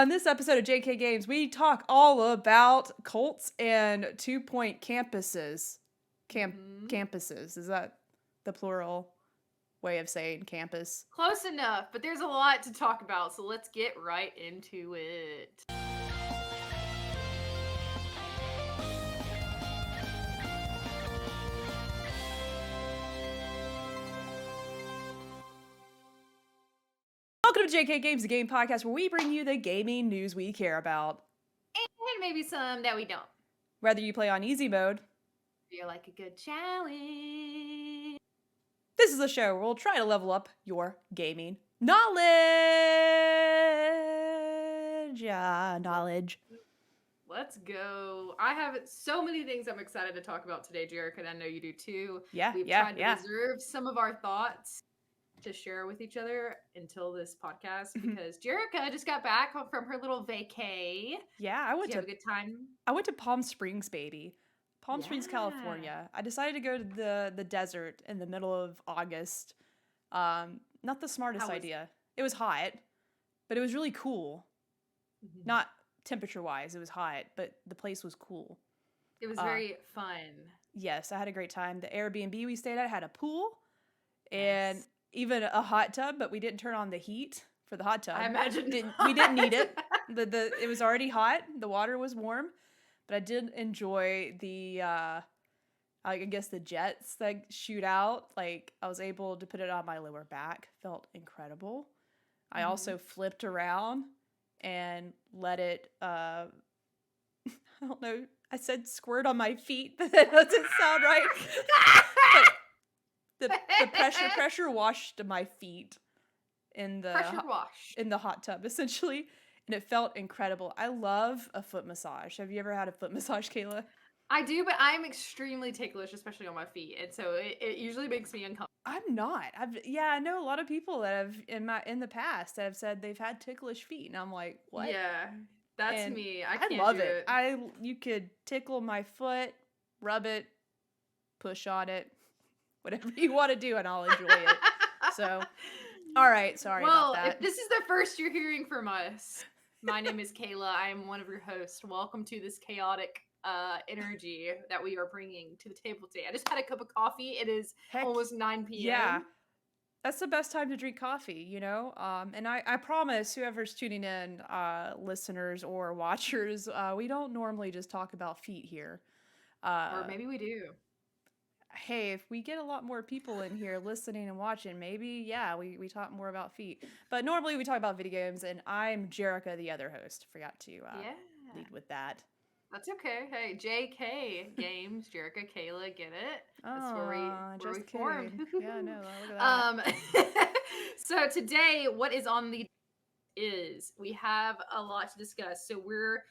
On this episode of JK Games, we talk all about cults and 2-point campuses. Campuses. Is that the plural way of saying campus? Close enough, but there's a lot to talk about, so let's get right into it. Welcome to JK Games, the game podcast where we bring you the gaming news we care about. And maybe some that we don't. Whether you play on easy mode, Feel like a good challenge. this is a show where we'll try to level up your gaming knowledge. Knowledge. Let's go. I have so many things I'm excited to talk about today, Jerica, and I know you do too. We've tried to reserve some of our thoughts to share with each other until this podcast because Jerica just got back from her little vacay. Yeah, Did you have a good time? I went to Palm Springs, baby. Palm Springs, California. I decided to go to the desert in the middle of August. Not the smartest idea. It was hot, but it was really cool. Mm-hmm. Not temperature-wise, it was hot, but the place was cool. It was very fun. Yes, I had a great time. The Airbnb we stayed at had a pool and even a hot tub, but we didn't turn on the heat for the hot tub. I imagine we didn't need it. It was already hot. The water was warm, but I did enjoy the I guess the jets that shoot out. Like I was able to put it on my lower back. Felt incredible. I also flipped around and let it I don't know. I said squirt on my feet, but that doesn't sound right. The pressure washed my feet in the hot tub essentially, and it felt incredible. I love a foot massage. Have you ever had a foot massage, Kayla? I do, but I'm extremely ticklish, especially on my feet, and so it usually makes me uncomfortable. I'm not. I know a lot of people that have in the past that have said they've had ticklish feet, and I'm like, what? Yeah, that's me. I love it. You could tickle my foot, rub it, push on it. Whatever you want to do, and I'll enjoy it. So, all right, sorry about that. Well, if this is the first you're hearing from us, my name is Kayla. I am one of your hosts. Welcome to this chaotic energy that we are bringing to the table today. I just had a cup of coffee. It is almost 9 p.m. Yeah, that's the best time to drink coffee, you know? And I promise whoever's tuning in, listeners or watchers, we don't normally just talk about feet here. Or maybe we do. Hey, if we get a lot more people in here listening and watching, maybe, we talk more about feet. But normally we talk about video games, and I'm Jerica, the other host. Forgot to lead with that. That's okay. Hey, JK Games, Jerica, Kayla, get it? That's where we formed. Yeah, no, look at that. So today, what is on the is we have a lot to discuss. So we're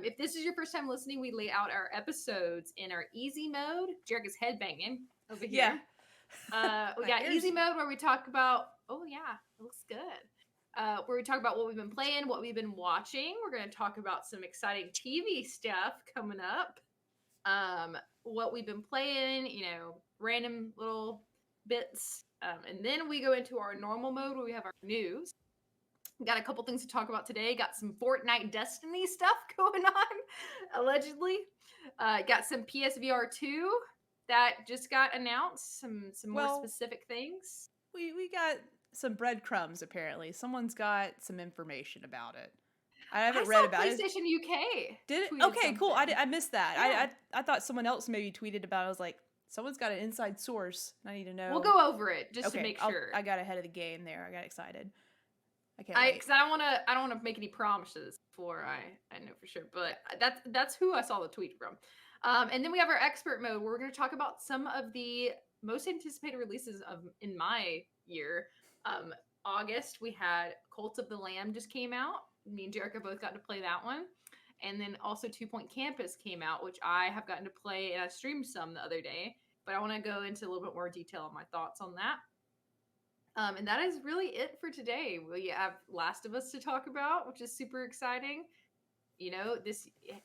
if this is your first time listening, we lay out our episodes in our easy mode. Jerica's headbanging over here. Yeah. We got easy mode where we talk about, oh yeah, it looks good. Where we talk about what we've been playing, what we've been watching. We're going to talk about some exciting TV stuff coming up. What we've been playing, random little bits. And then we go into our normal mode where we have our news. Got a couple things to talk about today. Got some Fortnite Destiny stuff going on, allegedly. Got some PSVR 2 that just got announced. Some more specific things. We got some breadcrumbs, apparently. Someone's got some information about it. I haven't read about it. PlayStation UK. Did it? Okay, cool. I missed that. Yeah. I thought someone else maybe tweeted about it. I was like, someone's got an inside source. I need to know. We'll go over it just to make sure. I got ahead of the game there. I got excited. Because I don't want to make any promises before I know for sure, but that's who I saw the tweet from. And then we have our expert mode where we're going to talk about some of the most anticipated releases in my year. August we had Cult of the Lamb just came out. Me and Jerica both got to play that one, and then also 2-Point Campus came out, which I have gotten to play and I streamed some the other day. But I want to go into a little bit more detail on my thoughts on that. And that is really it for today. We have Last of Us to talk about, which is super exciting.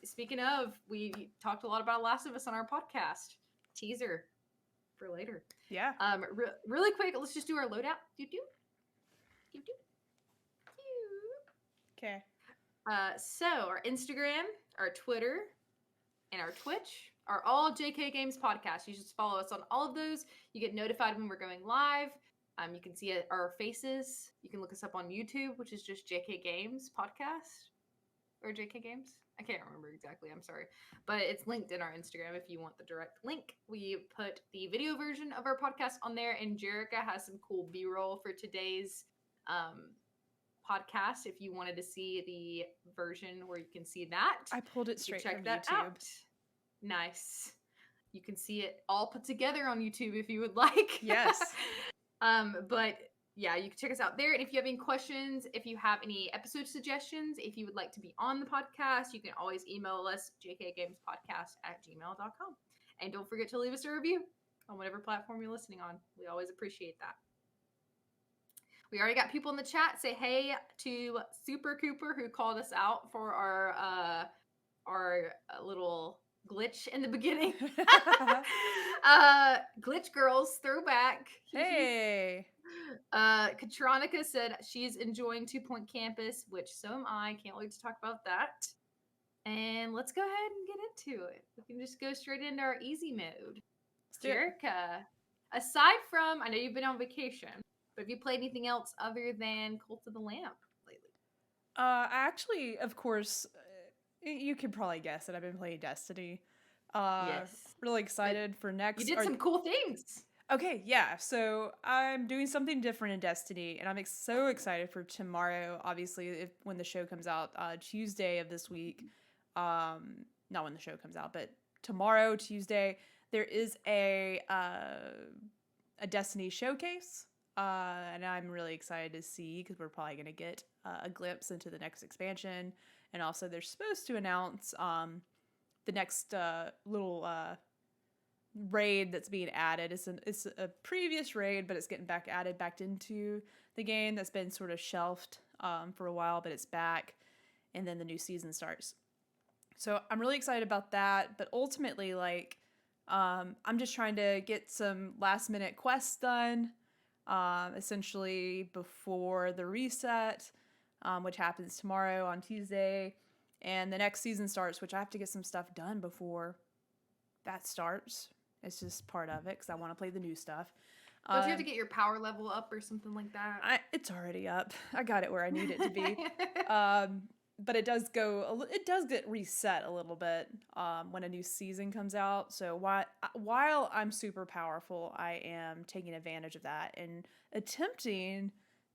Speaking of, we talked a lot about Last of Us on our podcast. Teaser for later. Yeah. Really quick, let's just do our loadout. Okay. So our Instagram, our Twitter, and our Twitch are all JK Games Podcast. You should follow us on all of those. You get notified when we're going live. You can see our faces. You can look us up on YouTube, which is just JK Games Podcast or JK Games. I can't remember exactly. I'm sorry. But it's linked in our Instagram if you want the direct link. We put the video version of our podcast on there, and Jerica has some cool B-roll for today's podcast if you wanted to see the version where you can see that. I pulled it straight check from that YouTube. out. Nice. You can see it all put together on YouTube if you would like. Yes. But yeah, you can check us out there. And if you have any questions, if you have any episode suggestions, if you would like to be on the podcast, you can always email us jkgamespodcast@gmail.com. And don't forget to leave us a review on whatever platform you're listening on. We always appreciate that. We already got people in the chat. Say hey to Super Cooper, who called us out for our little glitch in the beginning. Glitch Girls throwback. Hey. Katronica said she's enjoying 2 Point Campus, which so am I. Can't wait to talk about that. And let's go ahead and get into it. We can just go straight into our easy mode. Jerica, aside from, I know you've been on vacation, but have you played anything else other than Cult of the Lamp lately? I actually, of course, you can probably guess that I've been playing Destiny. Yes. Really excited for next. You did some cool things. Okay, yeah. So I'm doing something different in Destiny, and I'm so excited for tomorrow. Obviously, when the show comes out, Tuesday of this week. Not when the show comes out, but tomorrow, Tuesday, there is a Destiny showcase. And I'm really excited to see because we're probably going to get a glimpse into the next expansion. And also they're supposed to announce the next little raid that's being added. It's a previous raid, but it's getting added back into the game that's been sort of shelved for a while, but it's back. And then the new season starts. So I'm really excited about that. But ultimately, like, I'm just trying to get some last minute quests done. Essentially before the reset, which happens tomorrow on Tuesday, and the next season starts, which I have to get some stuff done before that starts. It's just part of it because I want to play the new stuff. Don't you have to get your power level up or something like that? It's already up. I got it where I need it to be. But it does get reset a little bit when a new season comes out. So while I'm super powerful, I am taking advantage of that and attempting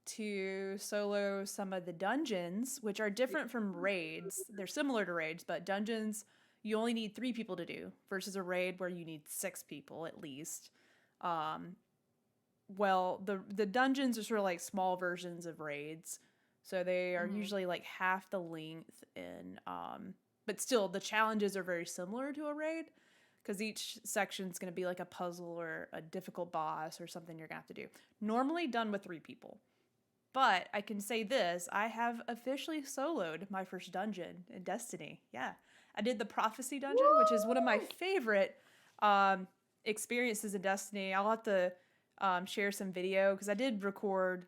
to solo some of the dungeons, which are different from raids. They're similar to raids, but dungeons you only need 3 people to do versus a raid where you need 6 people at least. Well, the dungeons are sort of like small versions of raids. So they are usually like half the length, and but still the challenges are very similar to a raid because each section is going to be like a puzzle or a difficult boss or something you're going to have to do. Normally done with 3 people. But I can say this, I have officially soloed my first dungeon in Destiny. Yeah. I did the Prophecy dungeon, which is one of my favorite experiences in Destiny. I'll have to share some video because I did record.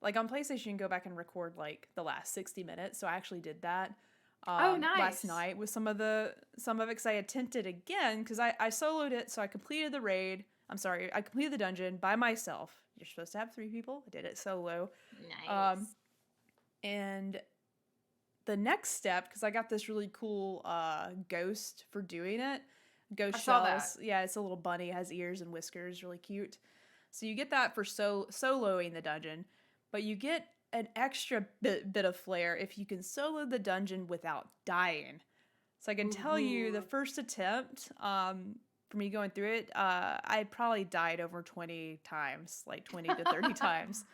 Like on PlayStation, you can go back and record like the last 60 minutes. So I actually did that nice. last night with some of it because I attempted again because I soloed it. So I completed the raid. I completed the dungeon by myself. You're supposed to have 3 people. I did it solo. Nice. And the next step, because I got this really cool ghost for doing it. Ghost shells. Yeah, it's a little bunny. It has ears and whiskers. Really cute. So you get that for soloing the dungeon. But you get an extra bit of flair if you can solo the dungeon without dying. So I can tell you the first attempt for me going through it, I probably died over 20 times, like 20 to 30 times.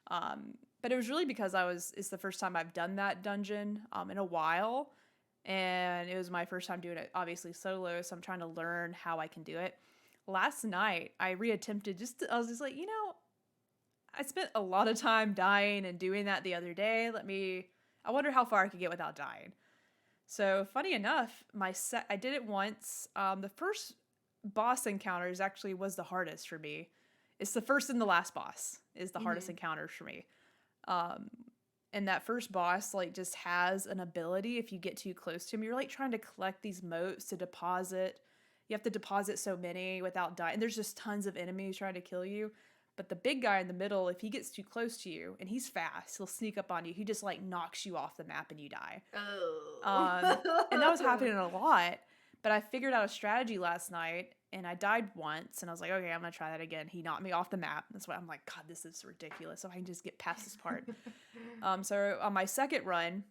But it was really because it's the first time I've done that dungeon in a while. And it was my first time doing it, obviously solo. So I'm trying to learn how I can do it. Last night, I reattempted I was just like, I spent a lot of time dying and doing that the other day. I wonder how far I could get without dying. So funny enough, I did it once. The first boss encounters actually was the hardest for me. It's the first and the last boss is the hardest encounters for me. And that first boss, like, just has an ability. If you get too close to him, you're like trying to collect these motes to deposit. You have to deposit so many without dying. And there's just tons of enemies trying to kill you. But the big guy in the middle, if he gets too close to you, and he's fast, he'll sneak up on you. He just like knocks you off the map and you die. And that was happening a lot. But I figured out a strategy last night, and I died once, and I was like, okay, I'm gonna try that again. He knocked me off the map. That's why I'm like, God, this is ridiculous. So I can just get past this part. So on my second run,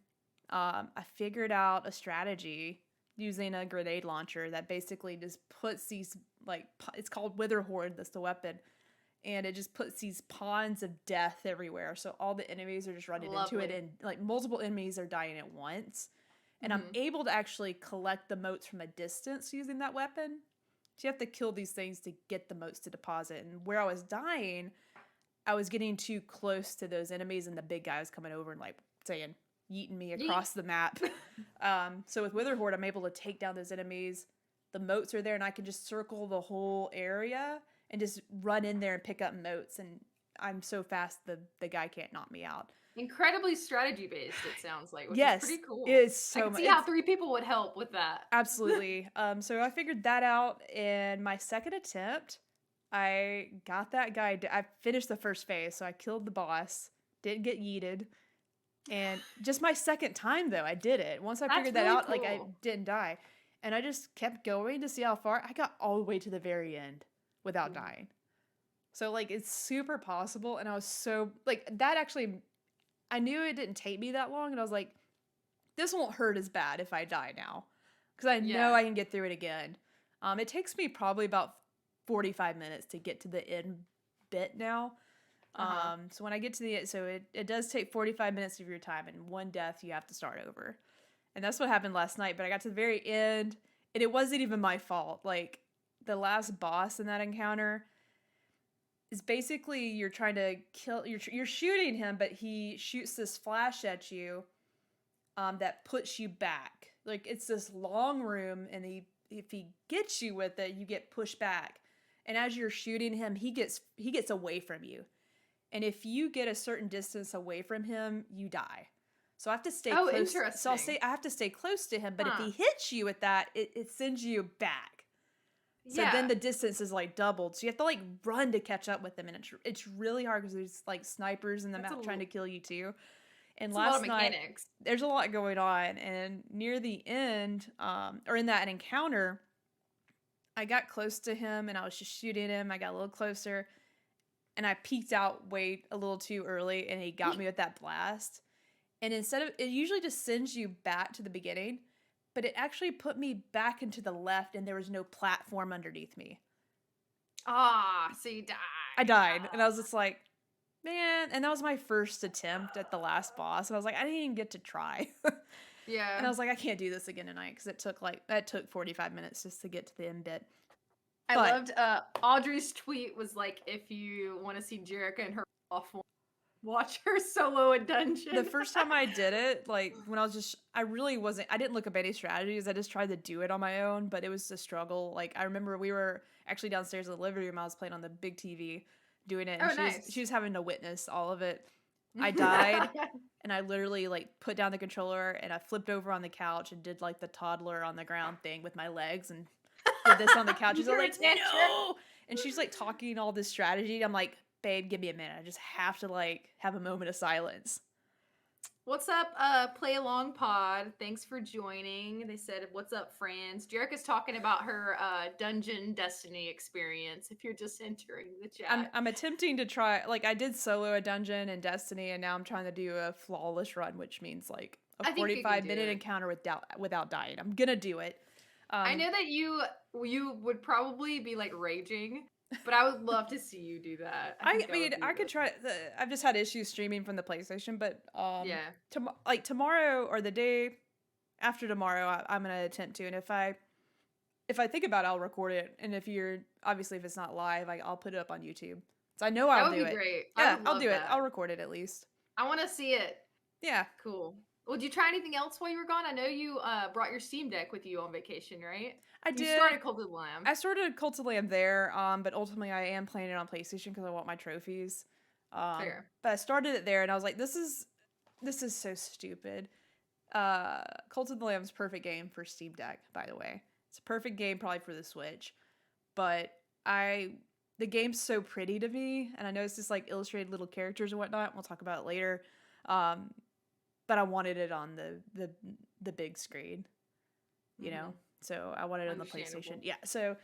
I figured out a strategy using a grenade launcher that basically just puts these, like, it's called Wither Horde, that's the weapon, and it just puts these pawns of death everywhere. So all the enemies are just running into it, and like multiple enemies are dying at once. And I'm able to actually collect the motes from a distance using that weapon. So you have to kill these things to get the motes to deposit. And where I was dying, I was getting too close to those enemies, and the big guy was coming over and like saying, yeeting me across the map. So with Wither Horde, I'm able to take down those enemies. The motes are there, and I can just circle the whole area and just run in there and pick up motes. And I'm so fast, the guy can't knock me out. Incredibly strategy based, it sounds like, which Yes, is pretty cool. It's so I can see how 3 people would help with that. Absolutely. So I figured that out in my second attempt. I got that guy. I finished the first phase, so I killed the boss. Didn't get yeeted. And just my second time, though, I did it. Once I figured that out, like, I didn't die. And I just kept going to see how far. I got all the way to the very end without dying. So, like, it's super possible. And I was so, like, that actually, I knew it didn't take me that long. And I was like, this won't hurt as bad if I die now. Because I know I can get through it again. It takes me probably about 45 minutes to get to the end bit now. So when I get to the end, so it does take 45 minutes of your time, and one death you have to start over. And that's what happened last night. But I got to the very end, and it wasn't even my fault. Like, the last boss in that encounter is basically you're trying to kill, you're shooting him, but he shoots this flash at you that puts you back. Like, it's this long room, and if he gets you with it, you get pushed back. And as you're shooting him, he gets away from you. And if you get a certain distance away from him, you die. So I have to stay close. Interesting. So I have to stay close to him. But if he hits you with that, it sends you back. So then the distance is like doubled. So you have to like run to catch up with them. And it's really hard because there's like snipers in the map trying to kill you too. And last night, there's a lot going on. And near the end, or in that encounter, I got close to him and I was just shooting him. I got a little closer. And I peeked out way a little too early, and he got me with that blast. And instead of, it usually just sends you back to the beginning, but it actually put me back into the left, and there was no platform underneath me. So you died. I died, and I was just like, man. And that was my first attempt at the last boss, and I was like, I didn't even get to try. And I was like, I can't do this again tonight, because it took 45 minutes just to get to the end bit. I loved Audrey's tweet was like, if you want to see Jerica and her off, watch her solo a dungeon. The first time I did it, like when I didn't look up any strategies. I just tried to do it on my own, but it was a struggle. Like, I remember we were actually downstairs in the living room. I was playing on the big TV doing it, and she was having to witness all of it. I died, and I literally like put down the controller, and I flipped over on the couch and did like the toddler on the ground thing with my legs and did this on the couch. She's like, no! And she's like talking all this strategy. I'm like, babe, give me a minute. I just have to like have a moment of silence. What's up, Play Along Pod? Thanks for joining. They said, what's up, friends? Jerica's talking about her Dungeon Destiny experience, if you're just entering the chat. I'm attempting to try, like, I did solo a dungeon in Destiny, and now I'm trying to do a flawless run, which means like a 45-minute encounter without dying. I'm gonna do it. I know that you would probably be like raging, but I would love to see you do that. I mean, I could try. I've just had issues streaming from the PlayStation, but tomorrow or the day after tomorrow, I'm gonna attempt to. And if I think about it, I'll record it. And if it's not live, I'll put it up on YouTube. So I know I'll do it. That would be great. Yeah, I'll do it. I'll record it at least. I want to see it. Yeah. Cool. Well, did you try anything else while you were gone? I know you brought your Steam Deck with you on vacation, right? I did. You started Cult of the Lamb. I started Cult of the Lamb there, but ultimately I am playing it on PlayStation because I want my trophies. Fair. But I started it there, and I was like, this is This is so stupid. Cult of the Lamb's perfect game for Steam Deck, by the way. It's a perfect game probably for the Switch. But the game's so pretty to me, and I know it's just like illustrated little characters and whatnot. We'll talk about it later. But I wanted it on the big screen, you know? So I wanted it on the PlayStation. Yeah, so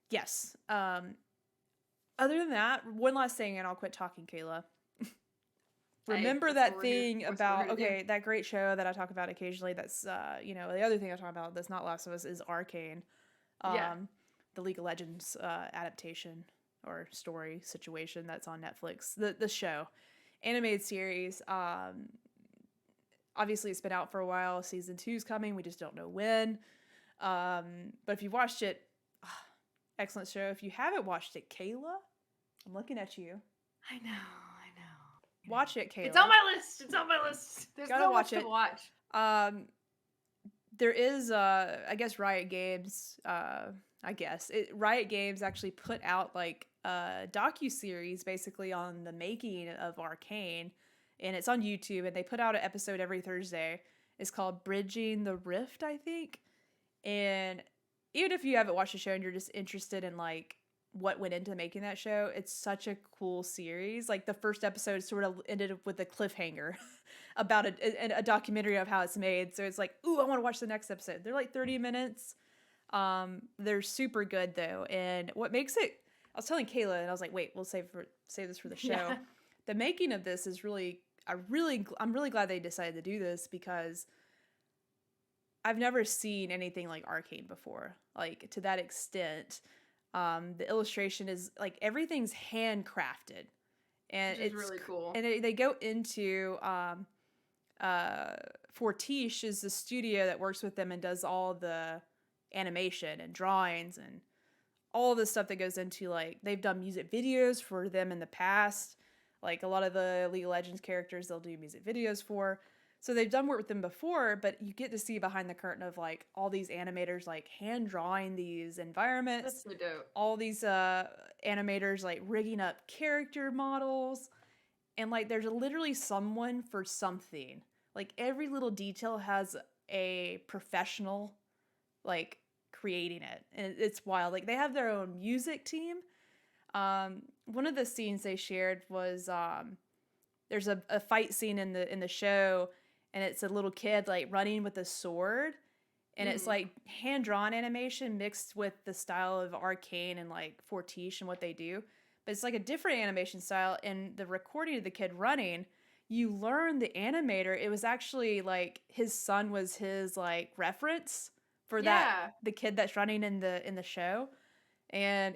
yes. Other than that, one last thing and I'll quit talking, Kayla. Remember that thing about that great show that I talk about occasionally that's the other thing I talk about that's not Last of Us is Arcane. The League of Legends adaptation or story situation that's on Netflix. The show. Animated series. Obviously it's been out for a while. Season 2's coming. We just don't know when. But if you watched it, excellent show. If you haven't watched it, Kayla, I'm looking at you. I know. Watch it, Kayla. It's on my list. There's Gotta so watch much it. to watch. There is, I guess Riot Games, Riot Games actually put out like a docu-series basically on the making of Arcane, and it's on YouTube, and they put out an episode every Thursday. It's called Bridging the Rift, I think. And even if you haven't watched the show and you're just interested in like what went into making that show, it's such a cool series. Like the first episode sort of ended up with a cliffhanger about a documentary of how it's made. So it's like, ooh, I want to watch the next episode. They're like 30 minutes. They're super good though. And what makes it, I was telling Kayla and I was like, wait, we'll save this for the show. Yeah. The making of this is really, I'm really glad they decided to do this because I've never seen anything like Arcane before, like to that extent. The illustration is like everything's handcrafted, and it's really cool. And they go into Fortiche is the studio that works with them and does all the animation and drawings and all the stuff that goes into, like, they've done music videos for them in the past. Like a lot of the League of Legends characters, they'll do music videos for. So they've done work with them before, but you get to see behind the curtain of like all these animators like hand drawing these environments. That's so dope. All these animators like rigging up character models. And like there's literally someone for something. Like every little detail has a professional like creating it. And it's wild. Like they have their own music team. One of the scenes they shared was there's a fight scene in the show, and it's a little kid like running with a sword, and it's like hand-drawn animation mixed with the style of Arcane and like Fortiche and what they do, but it's like a different animation style. And the recording of the kid running, you learn the animator, it was actually like his son was his like reference for the kid that's running in the show. And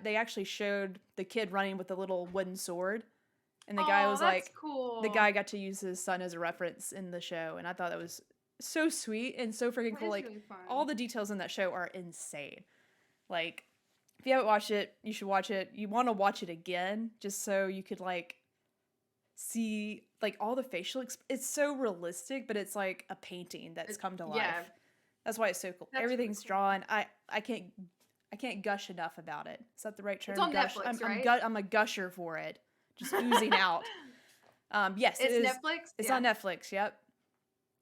they actually showed the kid running with a little wooden sword. And the guy was like, cool. The guy got to use his son as a reference in the show. And I thought that was so sweet and so freaking cool. Like, really all the details in that show are insane. Like, if you haven't watched it, you should watch it. You want to watch it again just so you could, like, see, like, all the facial it's so realistic, but it's like a painting that's come to life. Yeah. That's why it's so cool. Everything's really cool. Drawn. I can't gush enough about it. Is that the right term? It's on Netflix, right? I'm a gusher for it. Just oozing out. Yes, it's Netflix? It's on Netflix, yep.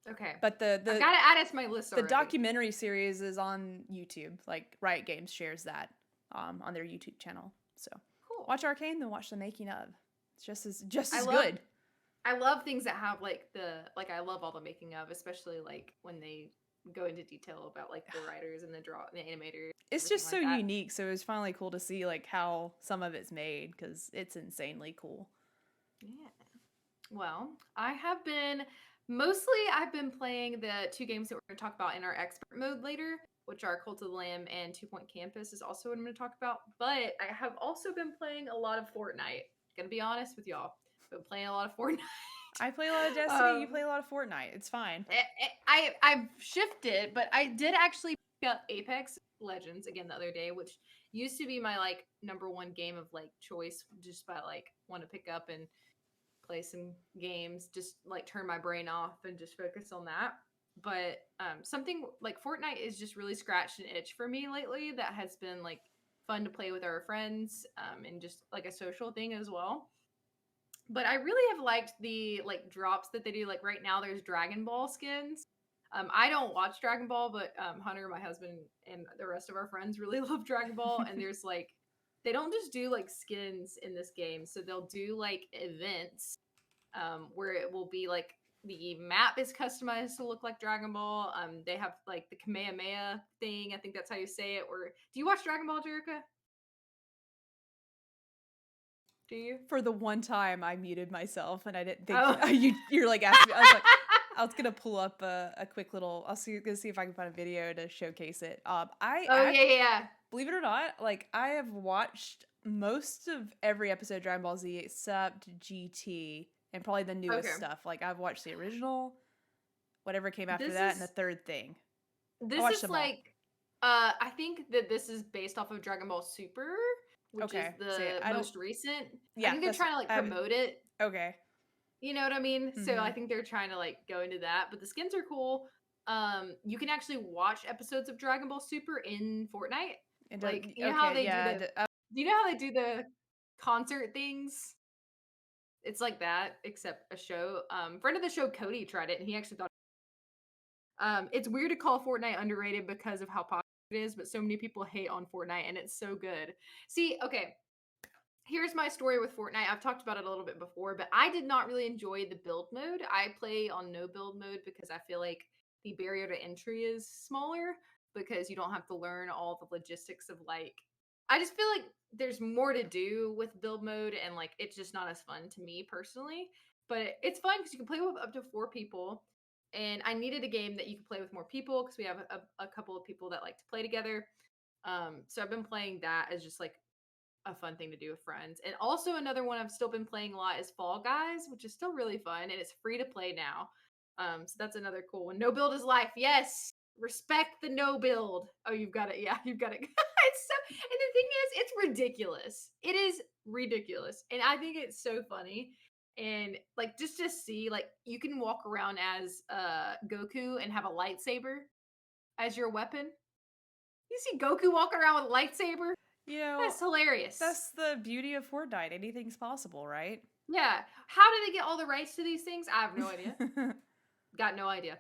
Okay. But I gotta add it to my list already. The documentary series is on YouTube. Like, Riot Games shares that on their YouTube channel. So, cool. Watch Arcane, then watch the making of. It's just as good. I love things that have, like, I love all the making of, especially, like, when they go into detail about like the writers and the animators. It's just so unique. So it was finally cool to see like how some of it's made because it's insanely cool. Yeah. Well, I've been playing the two games that we're going to talk about in our expert mode later, which are Cult of the Lamb and 2 Point Campus is also what I'm going to talk about. But I have also been playing a lot of Fortnite. Gonna be honest with y'all. Been playing a lot of Fortnite. I play a lot of Destiny. You play a lot of Fortnite. It's fine. I've shifted, but I did actually pick up Apex Legends again the other day, which used to be my like number one game of like choice, just by like want to pick up and play some games, just like turn my brain off and just focus on that. But something like Fortnite is just really scratched an itch for me lately that has been like fun to play with our friends and just like a social thing as well. But I really have liked the like drops that they do. Like right now, there's Dragon Ball skins. I don't watch Dragon Ball, but Hunter, my husband, and the rest of our friends really love Dragon Ball. And there's like, they don't just do like skins in this game, so they'll do like events where it will be like the map is customized to look like Dragon Ball. They have like the Kamehameha thing. I think that's how you say it. Or do you watch Dragon Ball, Jerica? Do you? For the one time I muted myself and I didn't think Oh. you're like asking me. I was gonna pull up a quick little. Gonna see if I can find a video to showcase it. Yeah. Believe it or not, like I have watched most of every episode of Dragon Ball Z except GT and probably the newest stuff. Like I've watched the original, whatever came after that, and the third thing. This is like, I think that this is based off of Dragon Ball Super, which is the most recent. Yeah, I think they're trying to like promote it. Okay. You know what I mean? Mm-hmm. So I think they're trying to like go into that, but the skins are cool. You can actually watch episodes of Dragon Ball Super in Fortnite. Like, you know how they do do you know how they do the concert things? It's like that, except a show. Friend of the show, Cody, tried it, and he actually thought it's weird to call Fortnite underrated because of how popular it is, but so many people hate on Fortnite, and it's so good. See, okay, here's my story with Fortnite. I've talked about it a little bit before, but I did not really enjoy the build mode. I play on no build mode because I feel like the barrier to entry is smaller because you don't have to learn all the logistics of like, I just feel like there's more to do with build mode, and like it's just not as fun to me personally. But it's fun because you can play with up to 4 people. And I needed a game that you could play with more people because we have a couple of people that like to play together. So I've been playing that as just like a fun thing to do with friends. And also another one I've still been playing a lot is Fall Guys, which is still really fun, and it's free to play now. So that's another cool one. No build is life. Yes. Respect the no build. Oh, you've got it. Yeah, you've got it. It's so, and the thing is, it's ridiculous. It is ridiculous. And I think it's so funny. And like just to see, like you can walk around as Goku and have a lightsaber as your weapon. You see Goku walking around with a lightsaber? You know, that's hilarious. That's the beauty of Fortnite. Anything's possible, right? Yeah. How did they get all the rights to these things? I have no idea. Got no idea.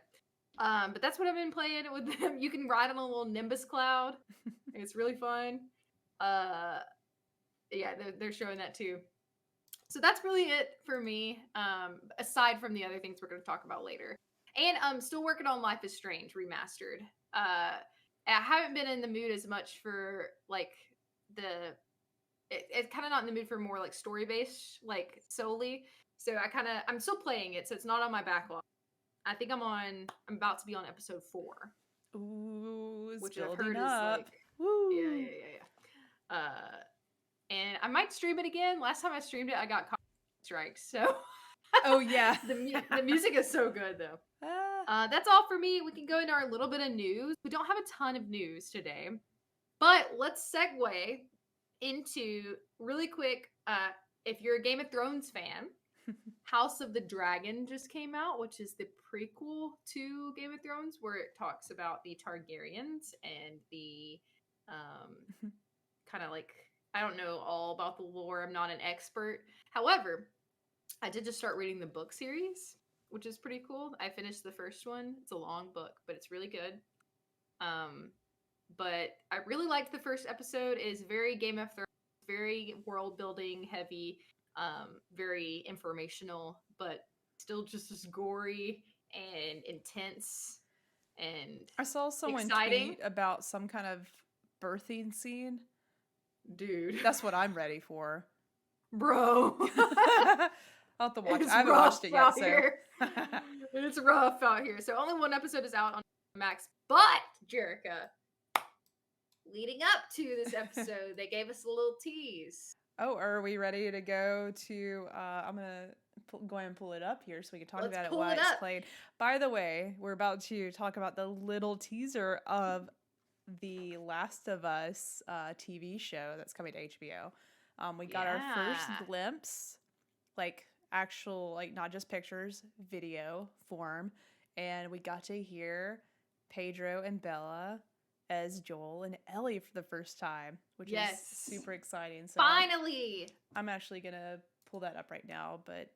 But that's what I've been playing with them. You can ride on a little Nimbus cloud. It's really fun. Yeah, they're showing that too. So that's really it for me. Aside from the other things we're going to talk about later. And I'm still working on Life is Strange Remastered. I haven't been in the mood as much for like it's kind of not in the mood for more like story based like solely. So I'm still playing it, so it's not on my backlog. I think I'm about to be on episode 4. Ooh, it's which I've heard up. Is like yeah. And I might stream it again. Last time I streamed it, I got copyright strikes. So oh yeah, the music is so good though. That's all for me. We can go into our little bit of news. We don't have a ton of news today, but let's segue into really quick. If you're a Game of Thrones fan, House of the Dragon just came out, which is the prequel to Game of Thrones, where it talks about the Targaryens and the kind of like, I don't know all about the lore. I'm not an expert. However, I did just start reading the book series, which is pretty cool. I finished the first one. It's a long book, but it's really good. But I really liked the first episode. It is very Game of Thrones, very world building heavy, very informational, but still just as gory and intense and I saw someone exciting. tweet about some kind of birthing scene. Dude, that's what I'm ready for, bro. I'll have to watch. I haven't watched it yet, so it's rough out here. So only one episode is out on Max, but Jerica, leading up to this episode, they gave us a little tease. Oh, are we ready to go to? I'm gonna go ahead and pull it up here so we can talk about it while it's played. By the way, we're about to talk about the little teaser of the Last of Us TV show that's coming to HBO. We got our first glimpse, like actual, like not just pictures, video form, and we got to hear Pedro and Bella as Joel and Ellie for the first time, which is super exciting. So finally, I'm actually gonna pull that up right now, but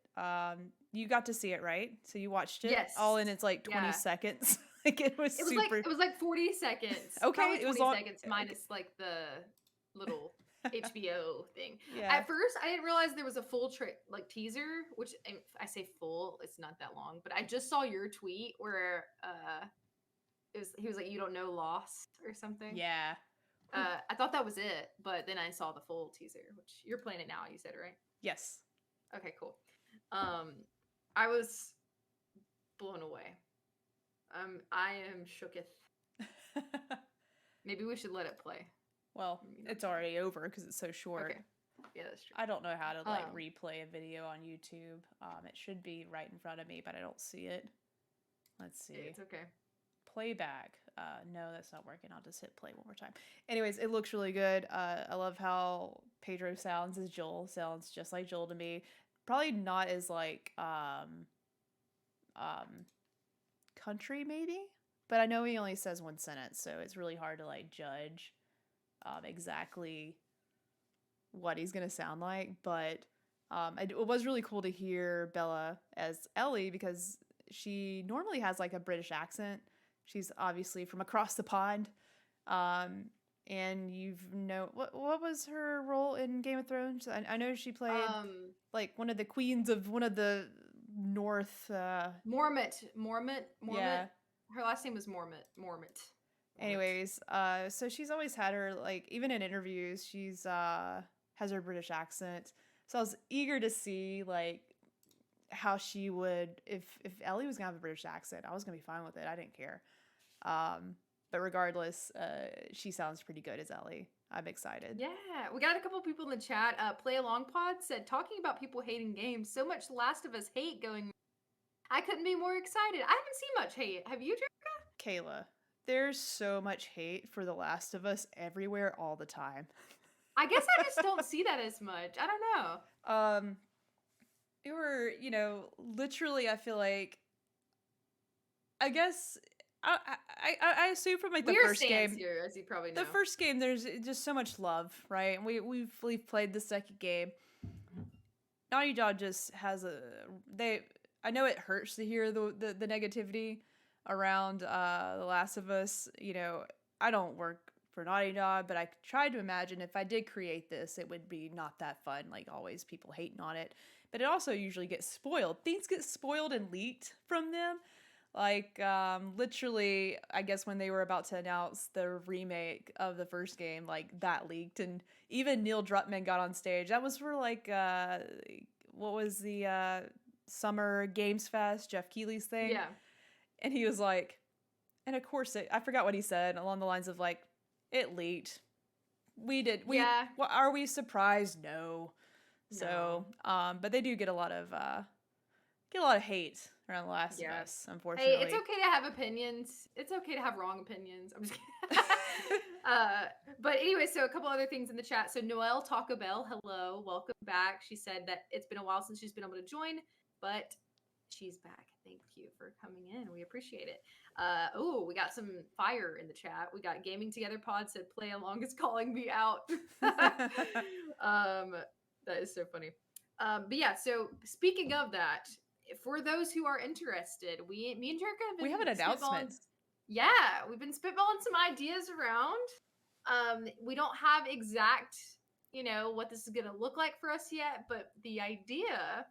you got to see it, right? So you watched it Yes. all in its like 20 Yeah. seconds. Like it was super. It was like 40 seconds. Okay, Probably it was 20 long. seconds minus like the little HBO thing. Yeah. At first, I didn't realize there was a full teaser, which I say full, it's not that long, but I just saw your tweet where he was like, you don't know Lost or something. Yeah. I thought that was it, but then I saw the full teaser, which you're playing it now, you said, right? Yes. Okay, cool. I was blown away. I am shooketh. Maybe we should let it play. Well, it's already over because it's so short. Okay. Yeah, that's true. I don't know how to like replay a video on YouTube. It should be right in front of me, but I don't see it. Let's see. It's okay. Playback. No, that's not working. I'll just hit play one more time. Anyways, it looks really good. I love how Pedro sounds as Joel. Sounds just like Joel to me. Probably not as like country maybe, but I know he only says one sentence, so it's really hard to like judge exactly what he's gonna sound like. But it was really cool to hear Bella as Ellie because she normally has like a British accent. She's obviously from across the pond. And what was her role in Game of Thrones? I know she played like one of the queens of one of the North. Mormont. Yeah. Her last name was Mormont. Anyways, so she's always had her like even in interviews she's has her British accent. So I was eager to see like how she would if Ellie was gonna have a British accent. I was gonna be fine with it. I didn't care. But regardless, she sounds pretty good as Ellie. I'm excited. Yeah, we got a couple people in the chat. Play Along Pod said, talking about people hating games, so much Last of Us hate going. I couldn't be more excited. I haven't seen much hate. Have you, Jerica? Kayla, there's so much hate for The Last of Us everywhere all the time. I guess I just don't see that as much. I don't know. You were, literally, I feel like, I guess, I assume from like the first game, here, as you probably know. The first game, there's just so much love, right? And we've played the second game. Naughty Dog just has I know it hurts to hear the negativity around The Last of Us. I don't work for Naughty Dog, but I tried to imagine if I did create this, it would be not that fun. Like always, people hating on it. But it also usually gets spoiled. Things get spoiled and leaked from them. Like, literally, I guess when they were about to announce the remake of the first game, like, that leaked. And even Neil Druckmann got on stage. That was for, like, what was the Summer Games Fest, Jeff Keighley's thing? Yeah. And he was like, and of course, I forgot what he said, along the lines of, like, it leaked. Yeah. Well, are we surprised? No. So, but they do get a lot of hate around The Last of Us, unfortunately. Hey, it's okay to have opinions. It's okay to have wrong opinions. I'm just kidding. But anyway, so a couple other things in the chat. So Noelle Taco Bell, hello, welcome back. She said that it's been a while since she's been able to join, but she's back. Thank you for coming in. We appreciate it. We got some fire in the chat. We got Gaming Together Pod said, play along is calling me out. That is so funny. But yeah, so speaking of that, for those who are interested, me and Jerica we have an announcement. Yeah, we've been spitballing some ideas around. We don't have exact, what this is going to look like for us yet, but the idea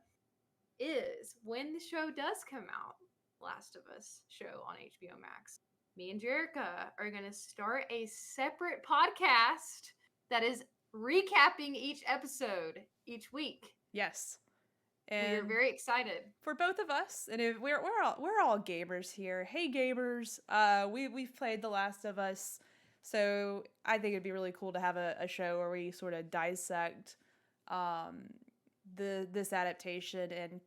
is when the show does come out, Last of Us show on HBO Max, me and Jerica are going to start a separate podcast that is recapping each episode each week. Yes. And we're very excited for both of us, and if we're all gamers here. Hey gamers, we've played The Last of Us, so I think it'd be really cool to have a show where we sort of dissect this adaptation and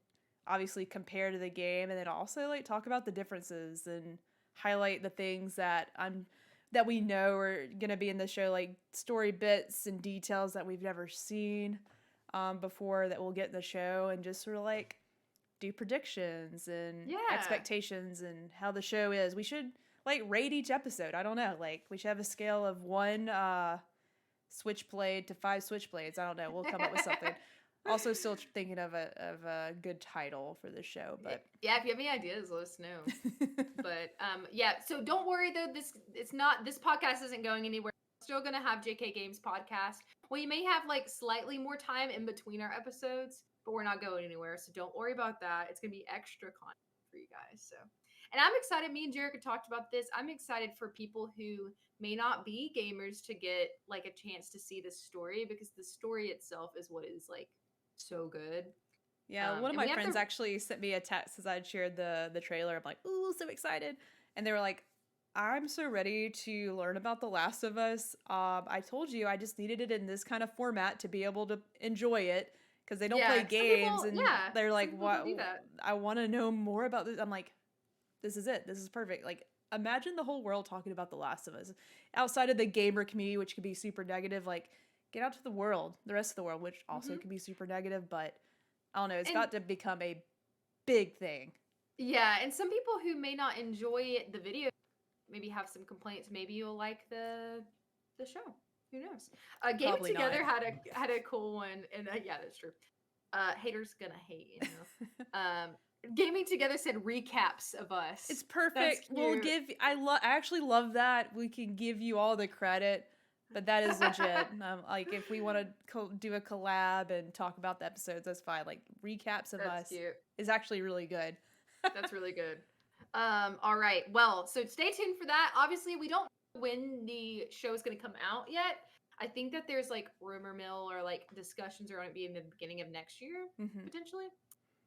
obviously compare to the game, and then also like talk about the differences and highlight the things that we know are gonna be in the show, like story bits and details that we've never seen before that we'll get in the show, and just sort of like do predictions and expectations and how the show is. We should like rate each episode. I don't know, like we should have a scale of 1 switchblade to 5 switchblades. I don't know. We'll come up with something. Also, still thinking of a good title for the show, but yeah, if you have any ideas, let us know. But yeah, so don't worry though. This podcast isn't going anywhere. We're still gonna have JK Games podcast. We may have like slightly more time in between our episodes, but we're not going anywhere. So don't worry about that. It's gonna be extra content for you guys. So, and I'm excited. Me and Jerica talked about this. I'm excited for people who may not be gamers to get like a chance to see this story, because the story itself is what is like so good. yeah, one of And my we have friends to. actually sent me a text as I'd shared the trailer. I'm like, ooh, so excited. And they were like, I'm so ready to learn about The Last of Us. I told you I just needed it in this kind of format to be able to enjoy it, because they don't play Yeah, some games, people. and Yeah, they're some like, people what? don't do that. I want to know more about this. I'm like, this is it. This is perfect. Like, imagine the whole world talking about The Last of Us outside of the gamer community, which could be super negative. Like, get out to the world, the rest of the world, which also can be super negative. But I don't know. It's And about to become a big thing. yeah, and some people who may not enjoy the video, maybe have some complaints. Maybe you'll like the show. Who knows? Gaming Probably Together not. had a cool one, and yeah, that's true. Haters gonna hate, you know. Gaming Together said recaps of us. It's That's perfect. We'll cute. give. I actually love that. We can give you all the credit, but that is legit. Like, if we want to do a collab and talk about the episodes, that's fine. Like, recaps of That's us cute. is actually really good. That's really good. All right. Well, so stay tuned for that. Obviously, we don't know when the show is going to come out yet. I think that there's like rumor mill or like discussions around it being the beginning of next year, potentially.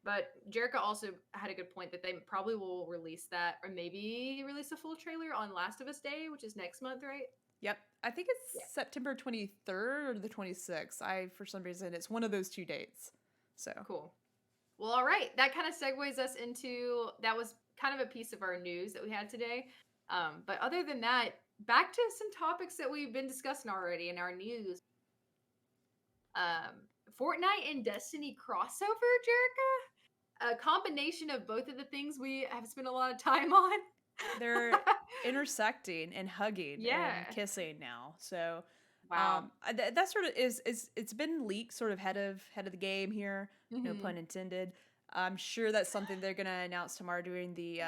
But Jerica also had a good point that they probably will release that, or maybe release a full trailer on Last of Us Day, which is next month, right? Yep. I think it's September 23rd or the 26th. For some reason, it's one of those two dates. So cool. Well, all right. That kind of segues us into, that was kind of a piece of our news that we had today. But other than that, back to some topics that we've been discussing already in our news. Fortnite and Destiny crossover, Jerica? A combination of both of the things we have spent a lot of time on. they're intersecting and hugging and kissing now. So wow. That sort of is it's been leaked sort of head of the game here, no pun intended. I'm sure that's something they're gonna announce tomorrow during the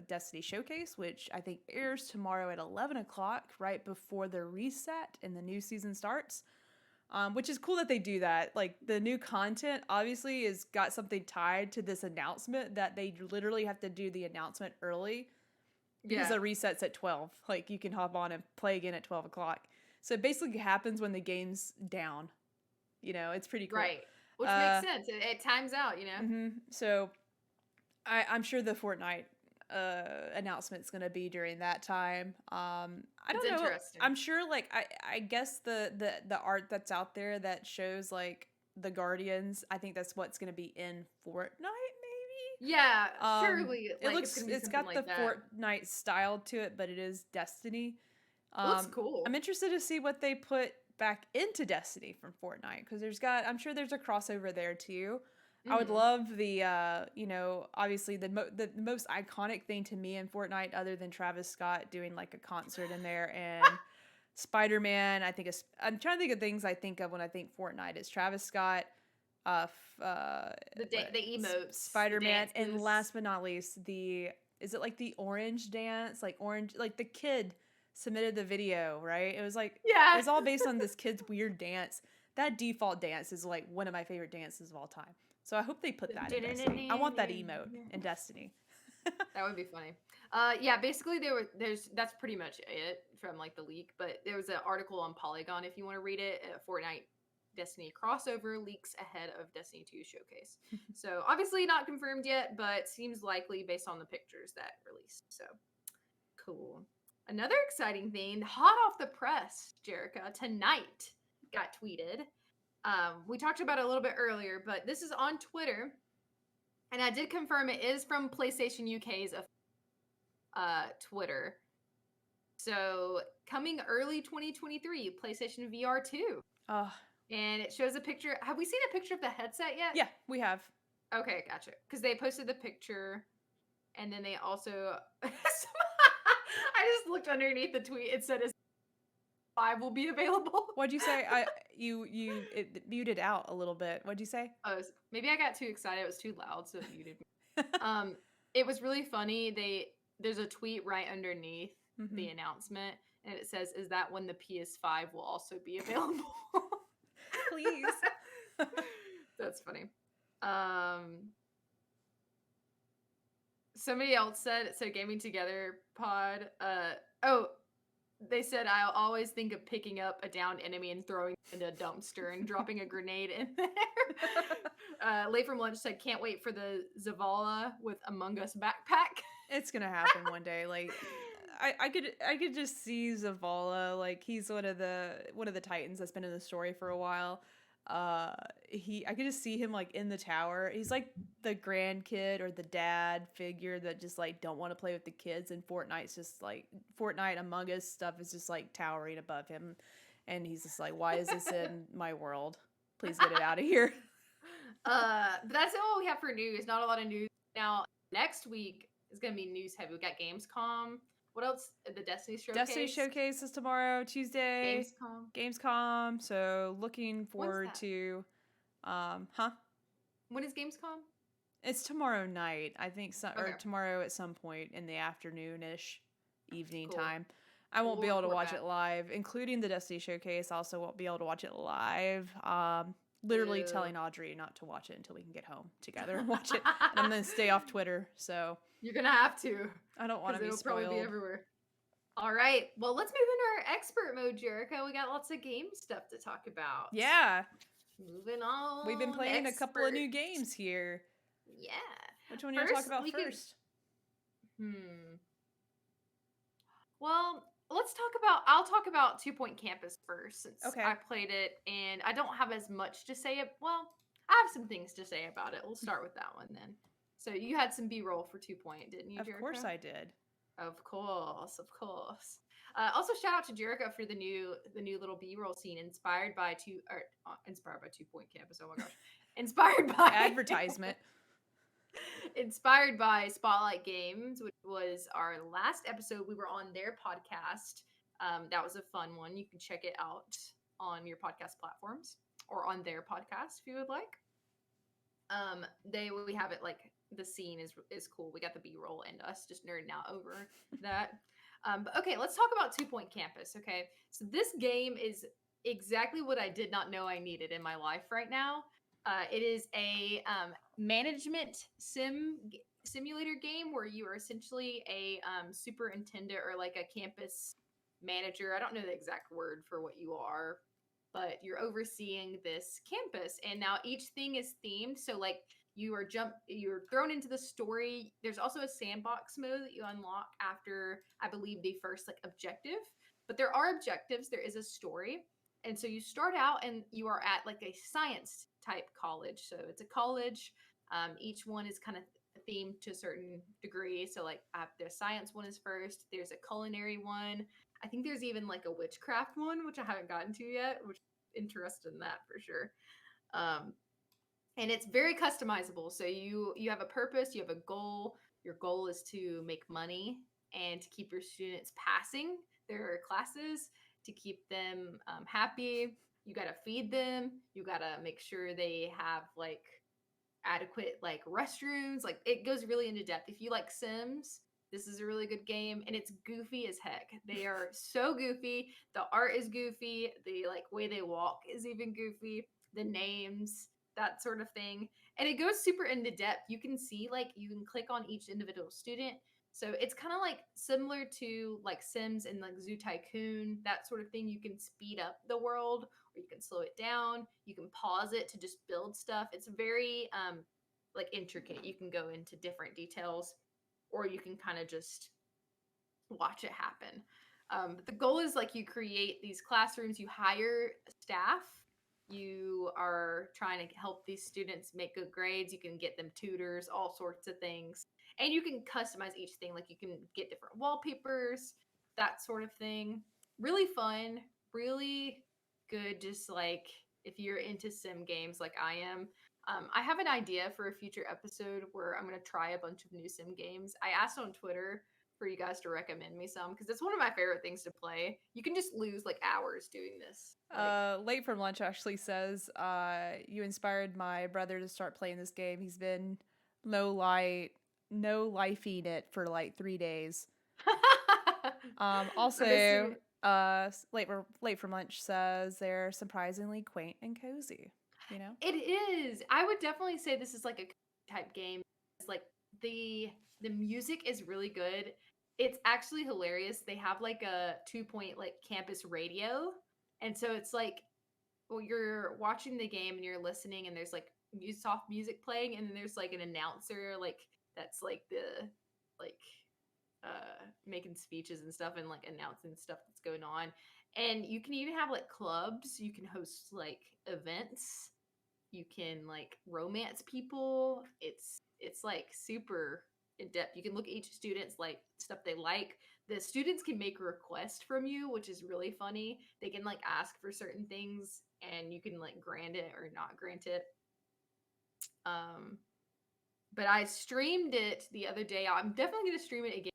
Destiny showcase, which I think airs tomorrow at 11 o'clock, right before the reset and the new season starts. Which is cool that they do that. Like, the new content obviously is got something tied to this announcement, that they literally have to do the announcement early because the reset's at 12. Like, you can hop on and play again at 12 o'clock. So it basically happens when the game's down. You know, it's pretty cool. Right. Which makes sense. It times out, you know? So I'm sure the Fortnite announcement's going to be during that time. I don't know. Interesting. I'm sure, like, I guess the art that's out there that shows, like, the Guardians, I think that's what's going to be in Fortnite, maybe? Yeah, surely. It looks, it's got the Fortnite style to it, but it is Destiny. Looks cool. I'm interested to see what they put back into Destiny from Fortnite, because I'm sure there's a crossover there too. I would love the, you know, obviously the most iconic thing to me in Fortnite, other than Travis Scott doing like a concert in there, and Spider-Man. I'm trying to think of things I think of when I think Fortnite. It's Travis Scott, the emotes, Spider-Man, and last but not least, is it like the orange dance? Like the kid submitted the video, right? It was like, it was all based on this kid's weird dance. That default dance is like one of my favorite dances of all time. So I hope they put that in Destiny. I want that emote in Destiny. That would be funny. Yeah, basically that's pretty much it from like the leak, but there was an article on Polygon if you want to read it. Fortnite Destiny crossover leaks ahead of Destiny 2 showcase. So obviously not confirmed yet, but seems likely based on the pictures that released. So cool. Another exciting thing, hot off the press, Jerica, tonight got tweeted. We talked about it a little bit earlier, but this is on Twitter, and I did confirm it is from PlayStation UK's Twitter. So coming early 2023, PlayStation VR 2. Oh. And it shows a picture. Have we seen a picture of the headset yet? Yeah, we have. Okay, gotcha. Because they posted the picture, and then they also... I just looked underneath the tweet. It said 5 will be available. What'd you say? It muted out a little bit. What'd you say? Oh, maybe I got too excited. It was too loud, so it muted me. It was really funny. There's a tweet right underneath the announcement, and it says, "Is that when the PS5 will also be available?" Please. That's funny. Somebody else said, so Gaming Together pod, they said, I'll always think of picking up a downed enemy and throwing it into a dumpster and dropping a grenade in there. Late from Lunch said, can't wait for the Zavala with Among Us backpack. It's gonna happen one day. Like, I could just see Zavala. Like, he's one of the Titans that's been in the story for a while. I could just see him like in the tower. He's like the grandkid or the dad figure that just like don't want to play with the kids, and Fortnite's just like Fortnite Among Us stuff is just like towering above him, and he's just like, why is this in my world? Please get it out of here. But that's all we have for news. Not a lot of news. Now next week is gonna be news heavy. We got Gamescom. What else? The Destiny Showcase. Destiny Showcase is tomorrow, Tuesday. Gamescom. So looking forward to, When is Gamescom? It's tomorrow night, I think, or tomorrow at some point in the afternoon-ish, evening time. I won't be able to watch it live, including the Destiny Showcase. Also, won't be able to watch it live. Literally telling Audrey not to watch it until we can get home together and watch it. And I'm gonna stay off Twitter, so you're gonna have to. I don't want to be spoiled. It'll probably be everywhere. All right, well, let's move into our expert mode, Jericho. We got lots of game stuff to talk about. Yeah. Moving on. We've been playing a couple of new games here. Yeah. Which one do you want to talk about first? Well, I'll talk about 2 Point Campus first, since I played it, and I don't have as much to say. Well, I have some things to say about it. We'll start with that one then. So you had some B-roll for 2 Point, didn't you, Jericho? Of course I did. Of course. Also, shout out to Jericho for the new little B-roll scene inspired by 2 Point Campus. Oh my gosh, inspired by advertisement. Inspired by Spotlight Games, which was our last episode. We were on their podcast. That was a fun one. You can check it out on your podcast platforms or on their podcast if you would like. We have it like the scene is cool. We got the B-roll and us just nerding out over that. But okay, let's talk about 2 Point Campus. Okay, so this game is exactly what I did not know I needed in my life right now. It is a management simulator game where you are essentially a superintendent or like a campus manager. I don't know the exact word for what you are, but you're overseeing this campus, and now each thing is themed. So like you're thrown into the story. There's also a sandbox mode that you unlock after, I believe, the first like objective. But there are objectives. There is a story. And so you start out and you are at like a science type college. So it's a college. Each one is kind of themed to a certain degree. So like the science one is first. There's a culinary one. I think there's even like a witchcraft one, which I haven't gotten to yet, which I'm interested in that for sure. And it's very customizable. So you have a purpose, you have a goal. Your goal is to make money and to keep your students passing their classes, to keep them happy. You got to feed them. You got to make sure they have like adequate like restrooms. Like it goes really into depth. If you like Sims, this is a really good game, and it's goofy as heck. They are so goofy. The art is goofy. The like way they walk is even goofy. The names, that sort of thing. And it goes super into depth. You can see like you can click on each individual student. So it's kind of like similar to like Sims and like Zoo Tycoon, that sort of thing. You can speed up the world or you can slow it down. You can pause it to just build stuff. It's very like intricate. You can go into different details or you can kind of just watch it happen. But the goal is like you create these classrooms, you hire staff. You are trying to help these students make good grades. You can get them tutors, all sorts of things. And you can customize each thing. Like you can get different wallpapers, that sort of thing. Really fun, really good. Just like if you're into sim games like I am. I have an idea for a future episode where I'm going to try a bunch of new sim games. I asked on Twitter for you guys to recommend me some because it's one of my favorite things to play. You can just lose like hours doing this. Like, Late from lunch actually says, you inspired my brother to start playing this game. He's been no light, no lifing it for like 3 days. Also, late from lunch says they're surprisingly quaint and cozy. You know, it is. I would definitely say this is like a type game. It's like the music is really good. It's actually hilarious. They have like a 2 point like campus radio, and so it's like well, you're watching the game and you're listening, and there's like soft music playing, and then there's like an announcer like that's like the like making speeches and stuff and like announcing stuff that's going on. And you can even have like clubs, you can host like events, you can like romance people. It's like super in depth. You can look at each student's like stuff they like. The students can make a request from you, which is really funny. They can like ask for certain things and you can like grant it or not grant it. But I streamed it the other day. I'm definitely gonna stream it again.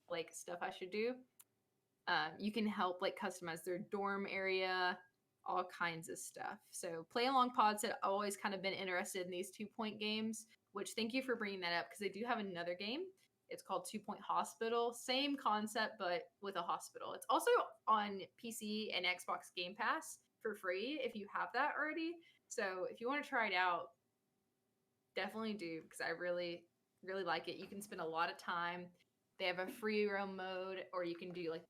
Like stuff I should do. You can help like customize their dorm area, all kinds of stuff. So Play Along Pod said always kind of been interested in these 2 point games, which thank you for bringing that up because they do have another game. It's called 2 Point Hospital. Same concept, but with a hospital. It's also on PC and Xbox Game Pass for free if you have that already. So if you want to try it out, definitely do because I really, really like it. You can spend a lot of time. They have a free roam mode, or you can do like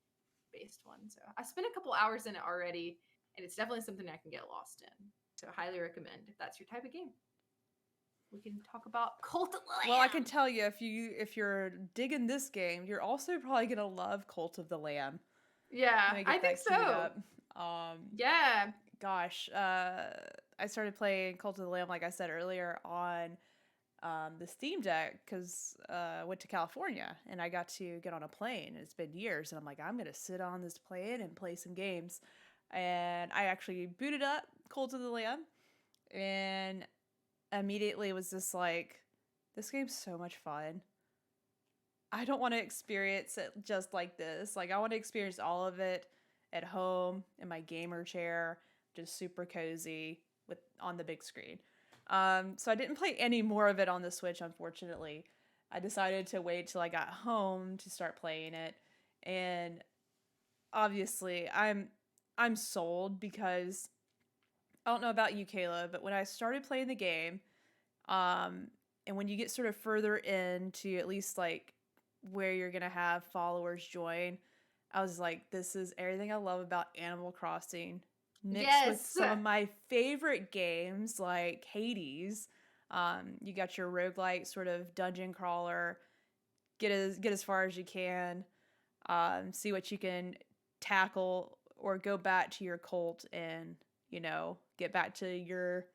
based one. So I spent a couple hours in it already, and it's definitely something I can get lost in. So highly recommend if that's your type of game. We can talk about Cult of the Lamb. well, I can tell you if you're digging this game, you're also probably gonna love Cult of the Lamb. Yeah, I think so. Yeah. Gosh, I started playing Cult of the Lamb, like I said earlier, on the Steam Deck because I went to California and I got to get on a plane. It's been years, and I'm like, I'm gonna sit on this plane and play some games. And I actually booted up Cult of the Lamb, and immediately was just like, this game's so much fun. I don't want to experience it just like this. Like, I want to experience all of it at home in my gamer chair, just super cozy with on the big screen. So I didn't play any more of it on the Switch, unfortunately. I decided to wait till I got home to start playing it, and obviously I'm sold because I don't know about you, Kayla, but when I started playing the game, and when you get sort of further into at least like where you're gonna have followers join, I was like, this is everything I love about Animal Crossing mixed with some of my favorite games like Hades. You got your roguelike sort of dungeon crawler, get as far as you can, see what you can tackle or go back to your cult and, get back to your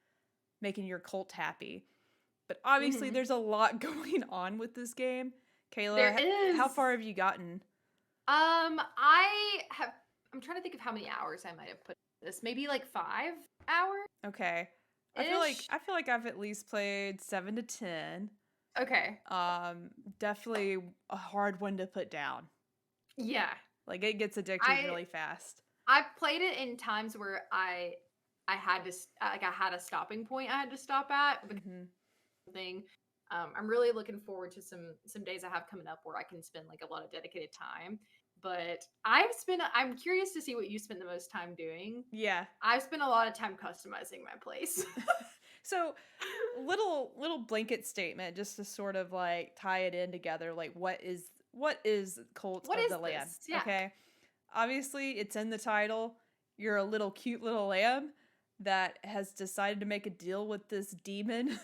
making your cult happy. But obviously there's a lot going on with this game. Kayla, There is. How far have you gotten? I'm trying to think of how many hours I might have put in this. Maybe like 5 hours. Okay. I feel like I've at least played 7 to 10. Okay. Definitely a hard one to put down. Yeah. Like it gets addictive really fast. I've played it in times where I had to I had a stopping point I had to stop at. Thing. I'm really looking forward to some days I have coming up where I can spend like a lot of dedicated time. But I'm curious to see what you spend the most time doing. Yeah. I've spent a lot of time customizing my place. So, little blanket statement just to sort of like tie it in together. Like, what is Cult of the Lamb? Yeah. Okay. Obviously, it's in the title. You're a cute little lamb that has decided to make a deal with this demon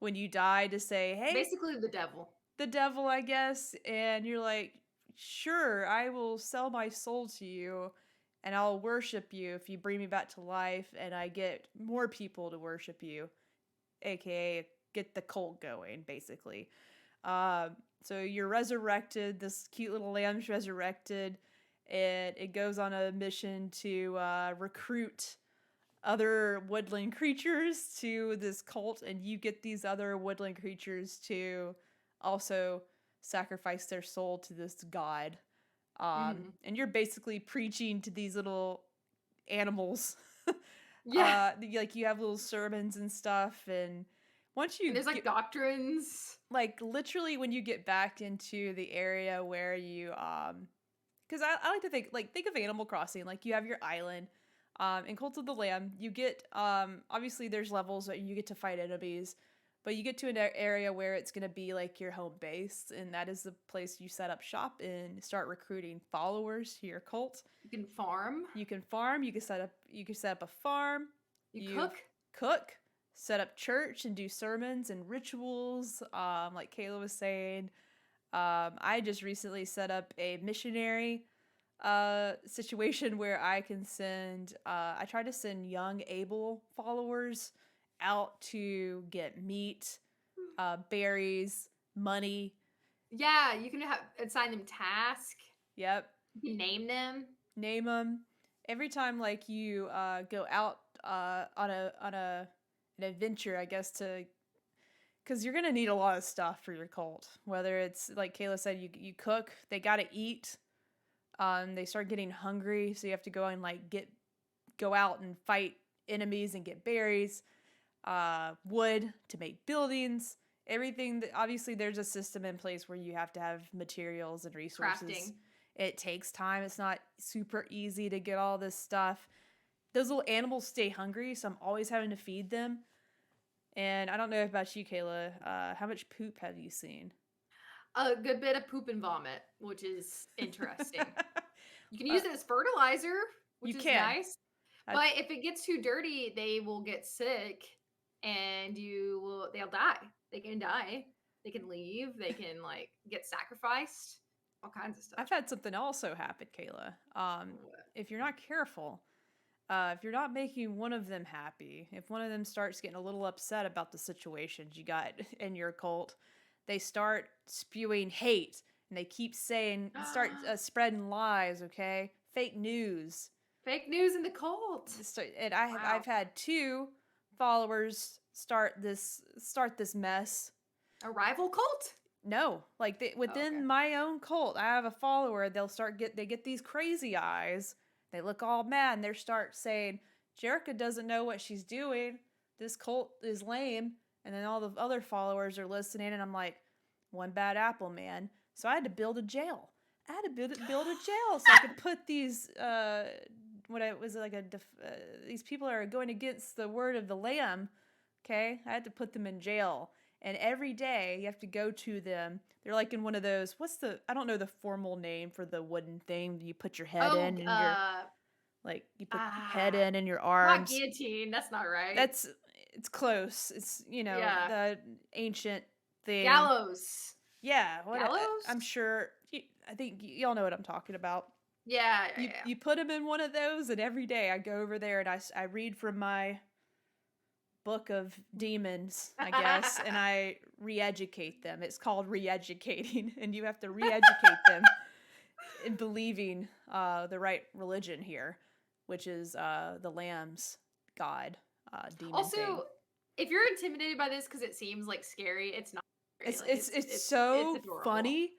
when you die to say, hey, basically the devil. The devil, I guess. And you're like, sure, I will sell my soul to you and I'll worship you if you bring me back to life and I get more people to worship you, aka get the cult going, basically. So you're resurrected, this cute little lamb's resurrected, and it goes on a mission to recruit other woodland creatures to this cult, and you get these other woodland creatures to also sacrifice their soul to this god. Mhm. And you're basically preaching to these little animals. Yeah. Like you have little sermons and stuff, and once And you there's like get doctrines. like literally when you get back into the area where you because I like to think of Animal Crossing, like you have your island. In Cult of the Lamb, you get obviously there's levels that you get to fight enemies, but you get to an area where it's gonna be like your home base, and that is the place you set up shop and start recruiting followers to your cult. You can farm. You can farm. You can set up a farm. You You cook. cook, set up church, and do sermons and rituals. Like Kayla was saying, I just recently set up a missionary situation where I can send. I try to send young able followers out to get meat, berries, money. Yeah, you can assign them task. Yep, You can name them. name them. Every time like you go out on an adventure, I guess, to because you're gonna need a lot of stuff for your cult. Whether it's like Kayla said, you cook, they gotta eat. They start getting hungry, so you have to go and go out and fight enemies and get berries, wood to make buildings. Everything that obviously there's a system in place where you have to have materials and resources. Crafting. It takes time. It's not super easy to get all this stuff. Those little animals stay hungry, so I'm always having to feed them. And I don't know about you, Kayla. How much poop have you seen? A good bit of poop and vomit, which is interesting. You can use it as fertilizer, which You is can. nice. But if it gets too dirty, they will get sick and they'll die. They can die. They can leave. They can like get sacrificed. All kinds of stuff. I've had something also happen, Kayla. If you're not careful, if you're not making one of them happy, if one of them starts getting a little upset about the situations you got in your cult, they start spewing hate and they keep start spreading lies, okay? Fake news. Fake news in the cult. And I've had 2 followers start this mess. A rival cult? No, like within my own cult, I have a follower. They get these crazy eyes. They look all mad and they start saying, "Jerica doesn't know what she's doing. This cult is lame." And then all the other followers are listening, and I'm like, one bad apple, man. So I had to build a jail. I had to build a jail so I could put these these people are going against the word of the Lamb. Okay, I had to put them in jail. And every day you have to go to them. They're like in one of those. I don't know the formal name for the wooden thing you put your head in, and you put your head in and your arms. Not guillotine. That's not right. It's close. It's the ancient thing. Gallows. Yeah. Gallows. I'm sure. I think y'all know what I'm talking about. Yeah. You put them in one of those, and every day I go over there and I read from my book of demons, I guess, and I re-educate them. It's called re-educating, and you have to re-educate them in believing the right religion here, which is the Lamb's god demon also thing. If you're intimidated by this because it seems like scary, it's not scary. It's so funny.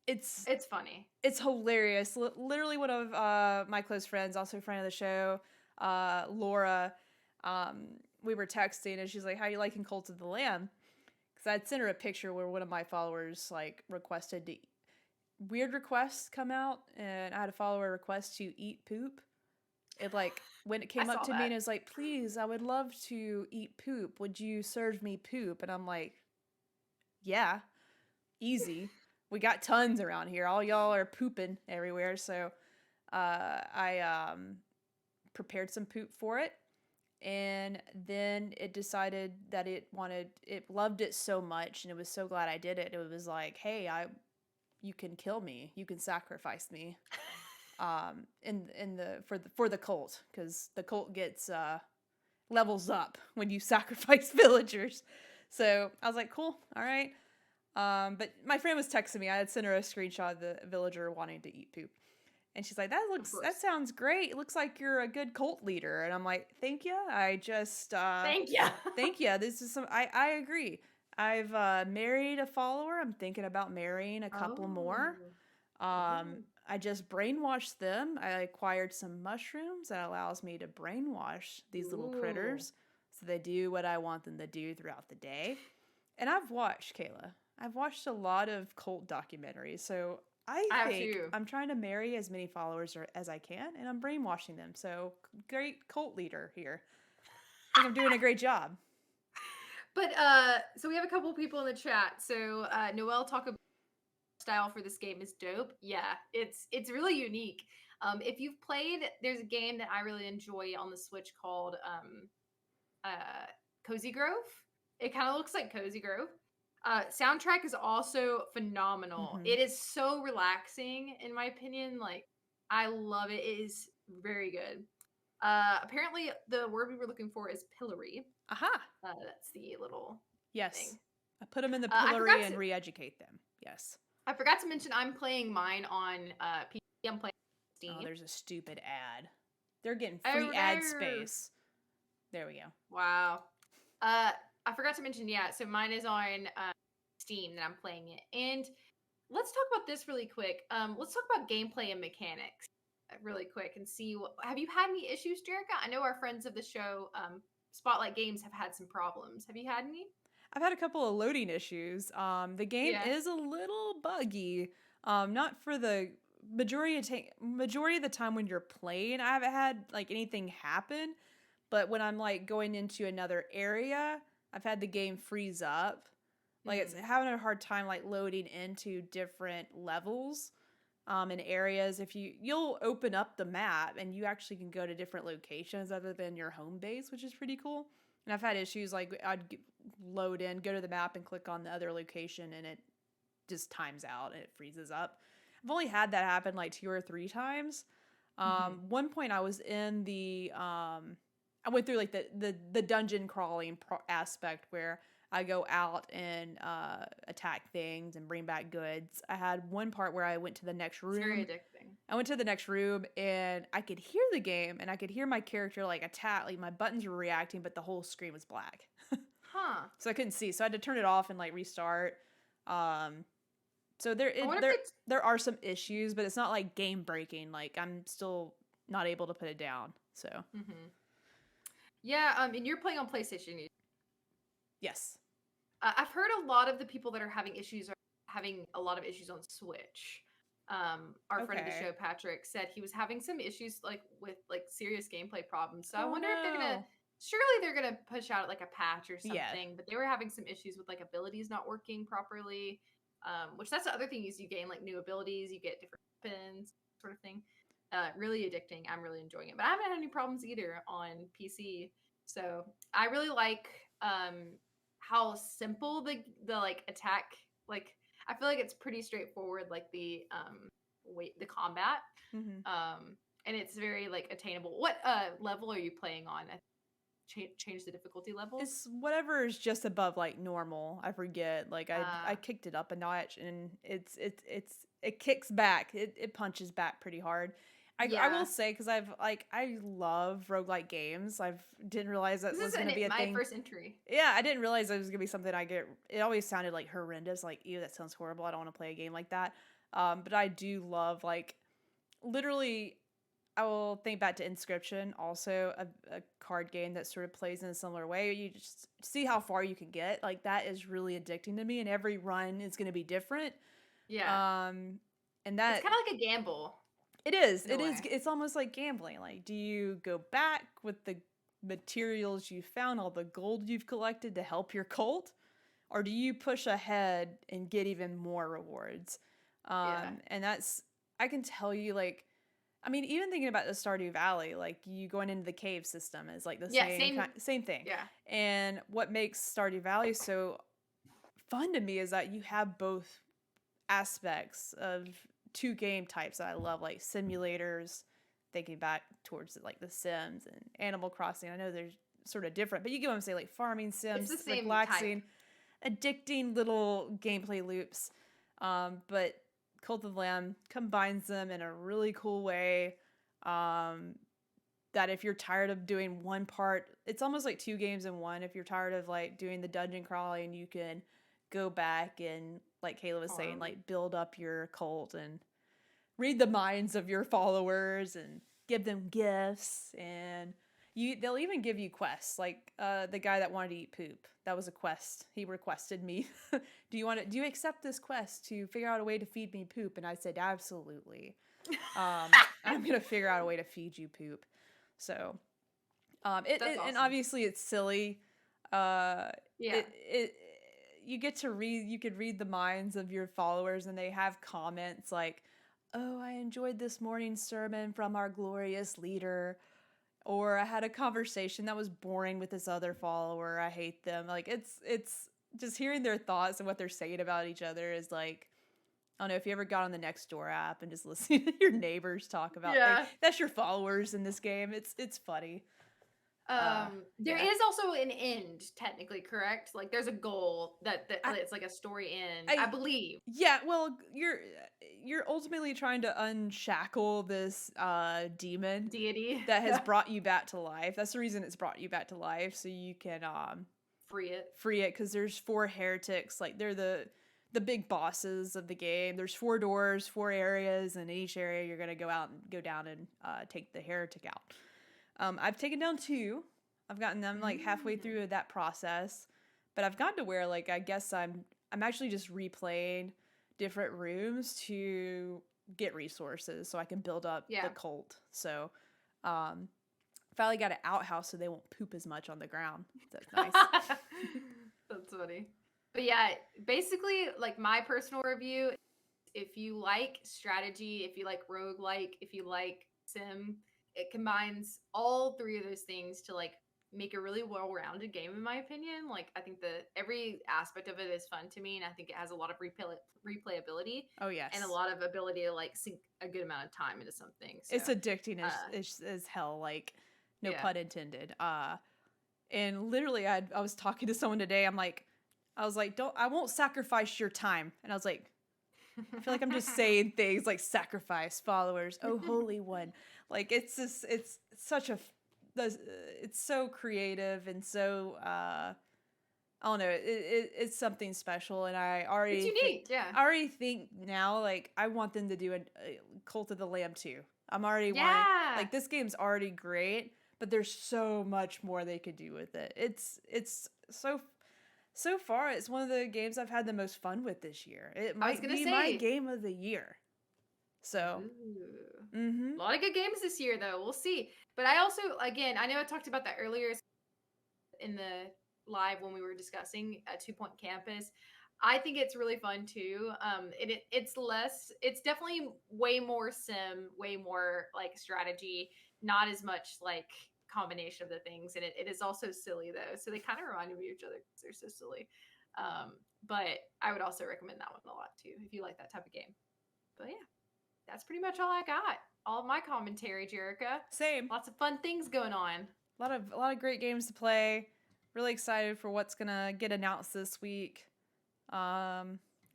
It's funny. It's hilarious. Literally one of my close friends, also a friend of the show, Laura, we were texting and she's like, "How you liking Cult of the Lamb?" Because I'd sent her a picture where one of my followers like requested to weird requests come out, and I had a follower request to eat poop. It when it came up to me and it was like, "Please, I would love to eat poop. Would you serve me poop?" And I'm like, "Yeah, easy. We got tons around here. All y'all are pooping everywhere." So I prepared some poop for it. And then it decided that it loved it so much, and it was so glad I did it. It was like, "Hey, you can kill me, you can sacrifice me," for the cult, because the cult gets levels up when you sacrifice villagers. So I was like, "Cool, all right." But my friend was texting me. I had sent her a screenshot of the villager wanting to eat poop. And she's like, that sounds great. It looks like you're a good cult leader. And I'm like, thank you. Thank you. This is I agree. I've married a follower. I'm thinking about marrying a couple more. Oh. Ooh. I just brainwashed them. I acquired some mushrooms that allows me to brainwash these little Ooh. critters so they do what I want them to do throughout the day. And I've watched, Kayla, I've watched a lot of cult documentaries. So I I have think two. I'm trying to marry as many followers as I can, and I'm brainwashing them. So great cult leader here. I think I'm doing a great job. But so we have a couple people in the chat. So Noelle talk about style for this game is dope. Yeah, it's really unique. If you've played, there's a game that I really enjoy on the Switch called Cozy Grove. It kind of looks like Cozy Grove. Soundtrack is also phenomenal. Mm-hmm. It is so relaxing, in my opinion. Like, I love it. It is very good. Apparently, the word we were looking for is pillory. Aha. That's the little Yes. thing. I put them in the I forgot pillory and to re-educate them. Yes. I forgot to mention I'm playing mine on PC. I'm playing Oh, Steam. there's a stupid ad. They're getting Oh free ad no! space. There we go. Wow. I forgot to mention, yeah. So mine is on Steam that I'm playing it, and let's talk about this really quick. Let's talk about gameplay and mechanics really quick and see what have you had any issues, Jerica? I know our friends of the show, Spotlight Games, have had some problems. Have you had any? I've had a couple of loading issues. The game Yeah. is a little buggy. Not for the majority of the time when you're playing. I haven't had like anything happen, but when I'm like going into another area, I've had the game freeze up. Like it's having a hard time like loading into different levels. In areas, if you'll open up the map and you actually can go to different locations other than your home base, which is pretty cool. And I've had issues like load in, go to the map, and click on the other location, and it just times out and it freezes up. I've only had that happen like 2 or 3 times. One point I was in the I went through like the dungeon crawling aspect where I go out and attack things and bring back goods. I had one part where I went to the next room. It's very addicting. I went to the next room and I could hear the game and I could hear my character like attack, like my buttons were reacting, but the whole screen was black. Huh. So I couldn't see. So I had to turn it off and like restart. So there are some issues, but it's not like game breaking. Like I'm still not able to put it down. So yeah, and you're playing on PlayStation. yes. I've heard a lot of the people that are having issues are having a lot of issues on Switch. Our friend of the show, Patrick, said he was having some issues like with like serious gameplay problems. So I wonder if they're gonna surely they're gonna push out like a patch or something. Yeah. But they were having some issues with like abilities not working properly. Which that's the other thing is you gain like new abilities, you get different weapons, sort of thing. Really addicting. I'm really enjoying it. But I haven't had any problems either on PC. So I really like how simple the like attack, like I feel like it's pretty straightforward, like the combat. And it's very like attainable. What level are you playing on? Change the difficulty level? It's whatever is just above like normal. I forget. Like I kicked it up a notch and it kicks back. It punches back pretty hard. I will say because I love roguelike games. I didn't realize that was going to be a thing. My first entry. Yeah, I didn't realize it was going to be something I get. It always sounded like horrendous. Like, ew, that sounds horrible. I don't want to play a game like that. But I do love like literally. I will think back to Inscription, also a card game that sort of plays in a similar way. You just see how far you can get. Like that is really addicting to me, and every run is going to be different. Yeah. And that it's kind of like a gamble. It is. It is. It's almost like gambling. Like, do you go back with the materials you found, all the gold you've collected to help your cult, or do you push ahead and get even more rewards? And that's I can tell you like. I mean, even thinking about the Stardew Valley, like you going into the cave system is like the same thing. Yeah. And what makes Stardew Valley so fun to me is that you have both aspects of two game types that I love, like simulators, thinking back towards like The Sims and Animal Crossing. I know they're sort of different, but you get what I'm saying, like farming sims, it's the same relaxing, addicting little gameplay loops. But Cult of the Lamb combines them in a really cool way. that if you're tired of doing one part, it's almost like 2 games in one. If you're tired of like doing the dungeon crawling, you can go back and, like Kayla was saying, like build up your cult and read the minds of your followers and give them gifts, and they'll even give you quests. Like the guy that wanted to eat poop, that was a quest. He requested me, do you accept this quest to figure out a way to feed me poop? And I said absolutely. I'm gonna figure out a way to feed you poop. So That's awesome. and obviously it's silly. You get to read, you could read the minds of your followers, and they have comments like, oh, I enjoyed this morning's sermon from our glorious leader, or I had a conversation that was boring with this other follower, I hate them. Like it's just hearing their thoughts and what they're saying about each other is like, I don't know if you ever got on the Nextdoor app and just listening to your neighbors talk about things. That's your followers in this game. It's funny. There is also an end, technically, correct? Like there's a goal that it's like a story end, I believe. Yeah, well, you're ultimately trying to unshackle this demon deity that has brought you back to life. That's the reason it's brought you back to life, so you can free it, because there's 4 heretics. Like they're the big bosses of the game. There's 4 doors, 4 areas, and in each area you're gonna go down and take the heretic out. I've taken down 2. I've gotten them like halfway through that process, but I've gotten to where like I guess I'm actually just replaying different rooms to get resources so I can build up the cult. So finally got an outhouse so they won't poop as much on the ground. That's nice. That's funny. But yeah, basically like my personal review, if you like strategy, if you like roguelike, if you like sim, it combines all 3 of those things to like make a really well-rounded game, in my opinion. Like I think every aspect of it is fun to me, and I think it has a lot of replayability. Oh yes, and a lot of ability to like sink a good amount of time into something. So, it's addicting as hell. Like no pun intended. And literally, I was talking to someone today. I was like, I won't sacrifice your time. And I was like, I feel like I'm just saying things like sacrifice followers, oh holy one. Like it's just it's so creative and so I don't know, it's something special, and I already it's unique. I already think now like I want them to do a Cult of the Lamb too. I'm already wanting, like this game's already great, but there's so much more they could do with it. It's so far, it's one of the games I've had the most fun with this year. It might be my game of the year. So, a lot of good games this year, though. We'll see. But I also, again, I know I talked about that earlier in the live when we were discussing a 2 Point Campus. I think it's really fun too. It's definitely way more sim, way more like strategy, not as much like combination of the things, and it is also silly though, so they kind of remind me of each other because they're so silly. But I would also recommend that one a lot too if you like that type of game. But yeah, that's pretty much all I got. All of my commentary, Jerica. Same. Lots of fun things going on. A lot of great games to play. Really excited for what's gonna get announced this week. At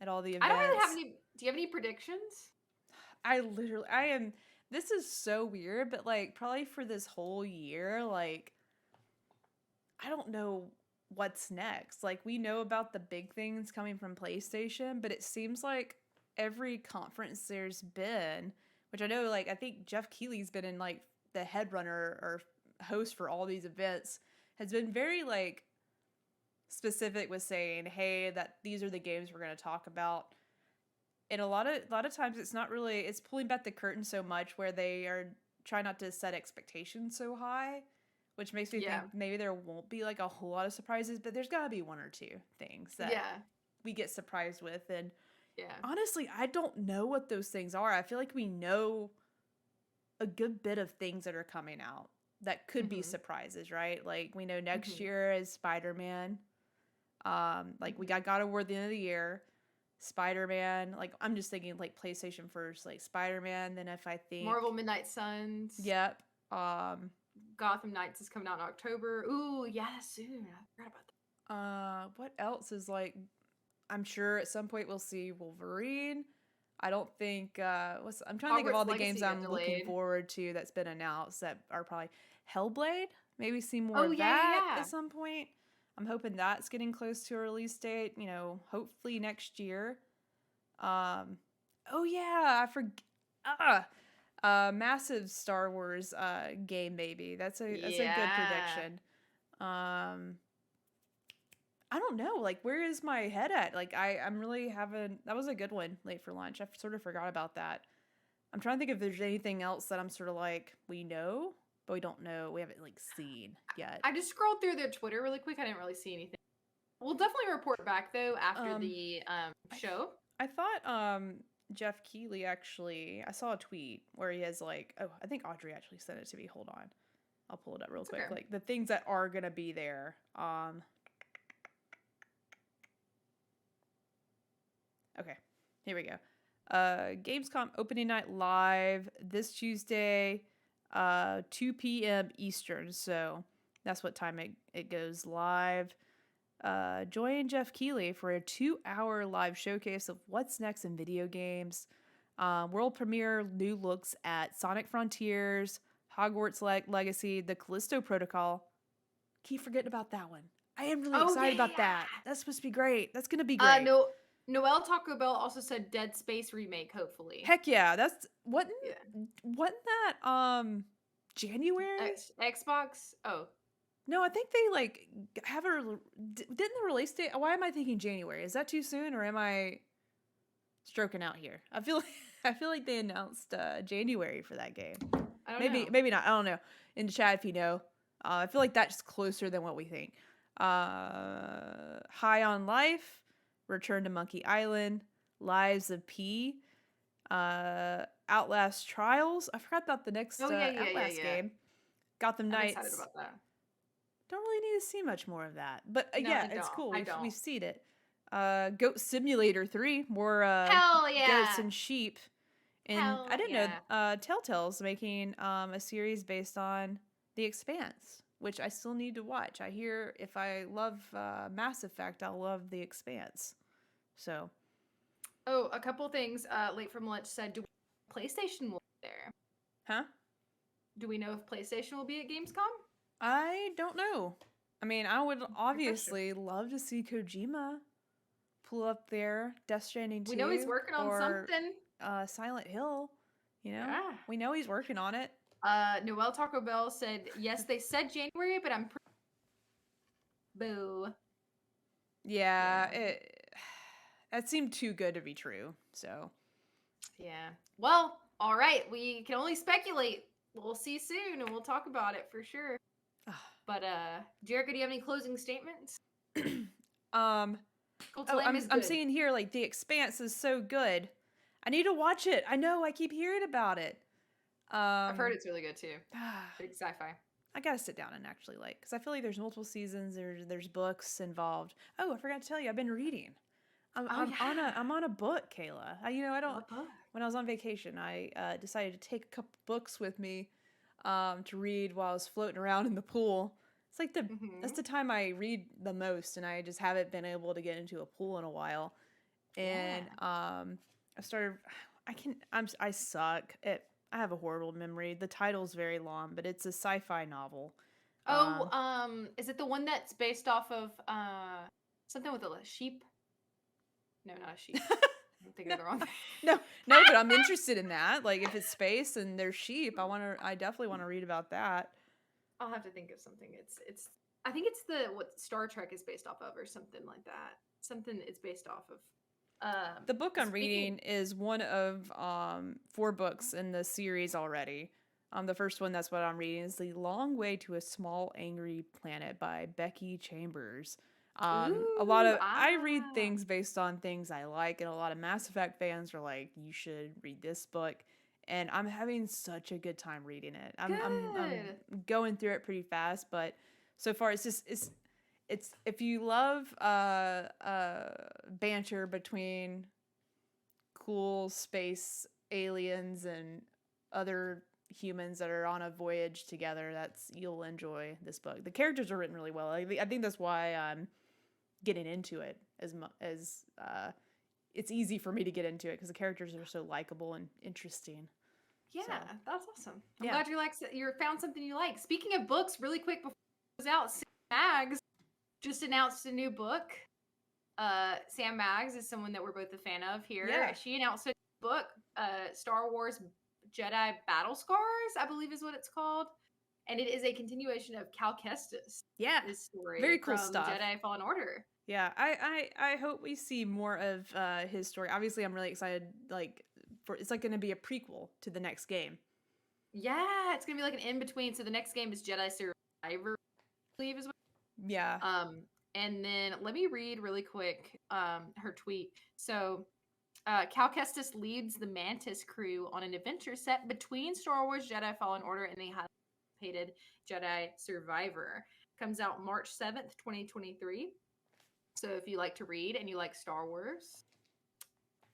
all the events. I don't really have any. Do you have any predictions? I am. This is so weird, but like probably for this whole year, like I don't know what's next. Like we know about the big things coming from PlayStation, but it seems like every conference there's been, which I know, like I think Jeff Keighley's been in like the head runner or host for all these events, has been very like specific with saying, hey, that these are the games we're going to talk about. And a lot of times it's not really, it's pulling back the curtain so much where they are trying not to set expectations so high, which makes me think maybe there won't be like a whole lot of surprises, but there's got to be 1 or 2 things that we get surprised with. And honestly, I don't know what those things are. I feel like we know a good bit of things that are coming out that could be surprises, right? Like we know next year is Spider-Man. Like we got God of War at the end of the year. Spider-Man, like I'm just thinking like PlayStation first, like Spider-Man, then if I think Marvel Midnight Suns. Yep. Gotham Knights is coming out in October. Ooh, yeah, soon. I forgot about that. What else is like, I'm sure at some point we'll see Wolverine. I don't think I'm trying to think of Hogwarts all the Legacy games got I'm looking delayed. forward to that's been announced that are probably Hellblade. Maybe see more Oh of yeah, yeah, that yeah. at some point. I'm hoping that's getting close to a release date. Hopefully next year. Oh yeah, I forget. Massive Star Wars game. Maybe that's a good Yeah. prediction. Um, I don't know. Like, where is my head at? Like, I'm really having. That was a good one. Late for lunch. I sort of forgot about that. I'm trying to think if there's anything else that I'm sort of like we know, but we don't know. We haven't like seen yet. I just scrolled through their Twitter really quick. I didn't really see anything. We'll definitely report back though after Um, the I, show. I thought Jeff Keighley actually. I saw a tweet where he has like. Oh, I think Audrey actually sent it to me. Hold on, I'll pull it up real It's quick. okay. Like the things that are gonna be there. Okay, here we go. Gamescom opening night live this Tuesday, 2 p.m. Eastern. So that's what time it goes live. Join Jeff Keighley for a 2-hour live showcase of what's next in video games. World premiere new looks at Sonic Frontiers, Hogwarts Legacy, the Callisto Protocol. Keep forgetting about that one. I am really Oh excited yeah, about that. That's supposed to be great. That's gonna be yeah. great. No, Noel Taco Bell also said Dead Space remake. Hopefully. Heck yeah, that's Yeah. wasn't that January? Xbox. Oh, No, I think they like have didn't the release date. Why am I thinking January? Is that too soon or am I stroking out here? I feel I feel like they announced January for that game. I don't Maybe know. maybe not. I don't know. In the chat if you know. I feel like that's closer than what we think. High on Life, Return to Monkey Island, Lives of P, Outlast Trials. I forgot about the next Oh yeah, yeah, yeah, Outlast yeah. game. Gotham I'm excited Knights. about that. Don't really need to see much more of that, but No, yeah, I it's don't. cool. I We've don't. seen it. Goat Simulator 3, more Hell goats yeah. and sheep. And I Hell didn't know yeah. Telltale's making a series based on The Expanse, which I still need to watch. I hear if I love Mass Effect, I'll love The Expanse. So, Oh, a couple things. Late from lunch said, "Do PlayStation will be there? huh? Do we know if PlayStation will be at Gamescom?" I don't know. I mean, I would Good question. obviously love to see Kojima pull up there, Death Stranding We know he's 2 working on or something. Silent Hill. Yeah. We know he's working on it. Noel Taco Bell said, "Yes, they said January, but I'm pretty boo." Yeah, Yeah. that seemed too good to be true. So, Yeah. Well, all right. We can only speculate. We'll see soon, and we'll talk about it for sure. But Jerica, do you have any closing statements? um, oh, Cultolame is I'm good. seeing here like The Expanse is so good. I need to watch it. I know. I keep hearing about it. I've heard it's really good too. Big sci-fi. I gotta sit down and actually because I feel like there's multiple seasons. There's books involved. Oh, I forgot to tell you, I've been reading. I'm on a book, Kayla. I don't. What book? When I was on vacation, I decided to take a couple books with me to read while I was floating around in the pool. It's like that's the time I read the most, and I just haven't been able to get into a pool in a while. And I started. I suck. I have a horrible memory. The title's very long, but it's a sci-fi novel. Is it the one that's based off of something with a sheep? No, not a sheep. I'm thinking of the wrong thing. No, but I'm interested in that. Like if it's space and there's sheep, I definitely want to read about that. I'll have to think of something. It's I think it's the what Star Trek is based off of or something like that. Something it's based off of. The book I'm reading is one of 4 books in the series already. The first one, that's what I'm reading, is The Long Way to a Small Angry Planet by Becky Chambers. A lot of I read things based on things I like, and a lot of Mass Effect fans are like, you should read this book. And I'm having such a good time reading it. I'm going through it pretty fast, but so far it's if you love banter between cool space aliens and other humans that are on a voyage together, you'll enjoy this book. The characters are written really well. I think that's why I'm getting into it as it's easy for me to get into it because the characters are so likable and interesting. Yeah, So, that's awesome. I'm yeah. glad you found something you like. Speaking of books, really quick before it goes out, Sam Maggs just announced a new book. Sam Maggs is someone that we're both a fan of here. Yeah. She announced a book, Star Wars Jedi Battle Scars, I believe is what it's called. And it is a continuation of Cal Kestis. Yeah. This story Very cool from stuff. Jedi Fallen Order. Yeah, I hope we see more of his story. Obviously, I'm really excited. Like, it's like going to be a prequel to the next game. Yeah, it's gonna be like an in between. So the next game is Jedi Survivor, I believe is what. Yeah. And then let me read really quick her tweet. So Cal Kestis leads the Mantis crew on an adventure set between Star Wars Jedi Fallen Order and the highly anticipated Jedi Survivor. Comes out March 7th, 2023. So if you like to read and you like Star Wars,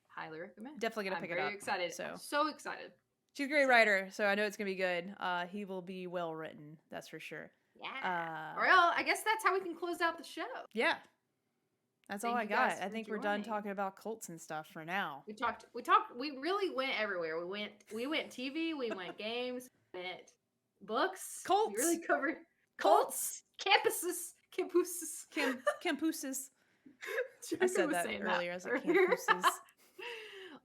highly recommend. Definitely gonna pick it up. I'm very excited. So excited. She's a great writer, so I know it's gonna be good. He will be well written, that's for sure. Yeah. Well, I guess that's how we can close out the show. Yeah. That's all I got. I think we're done talking about cults and stuff for now. We really went everywhere. We went TV, we went games, we went books. Cults. We really covered Cults. Campuses. Campuses. I said that earlier. I was like, campuses.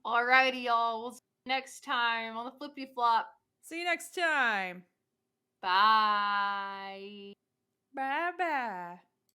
Alrighty, y'all. We'll see you next time on the Flippy Flop. See you next time. Bye.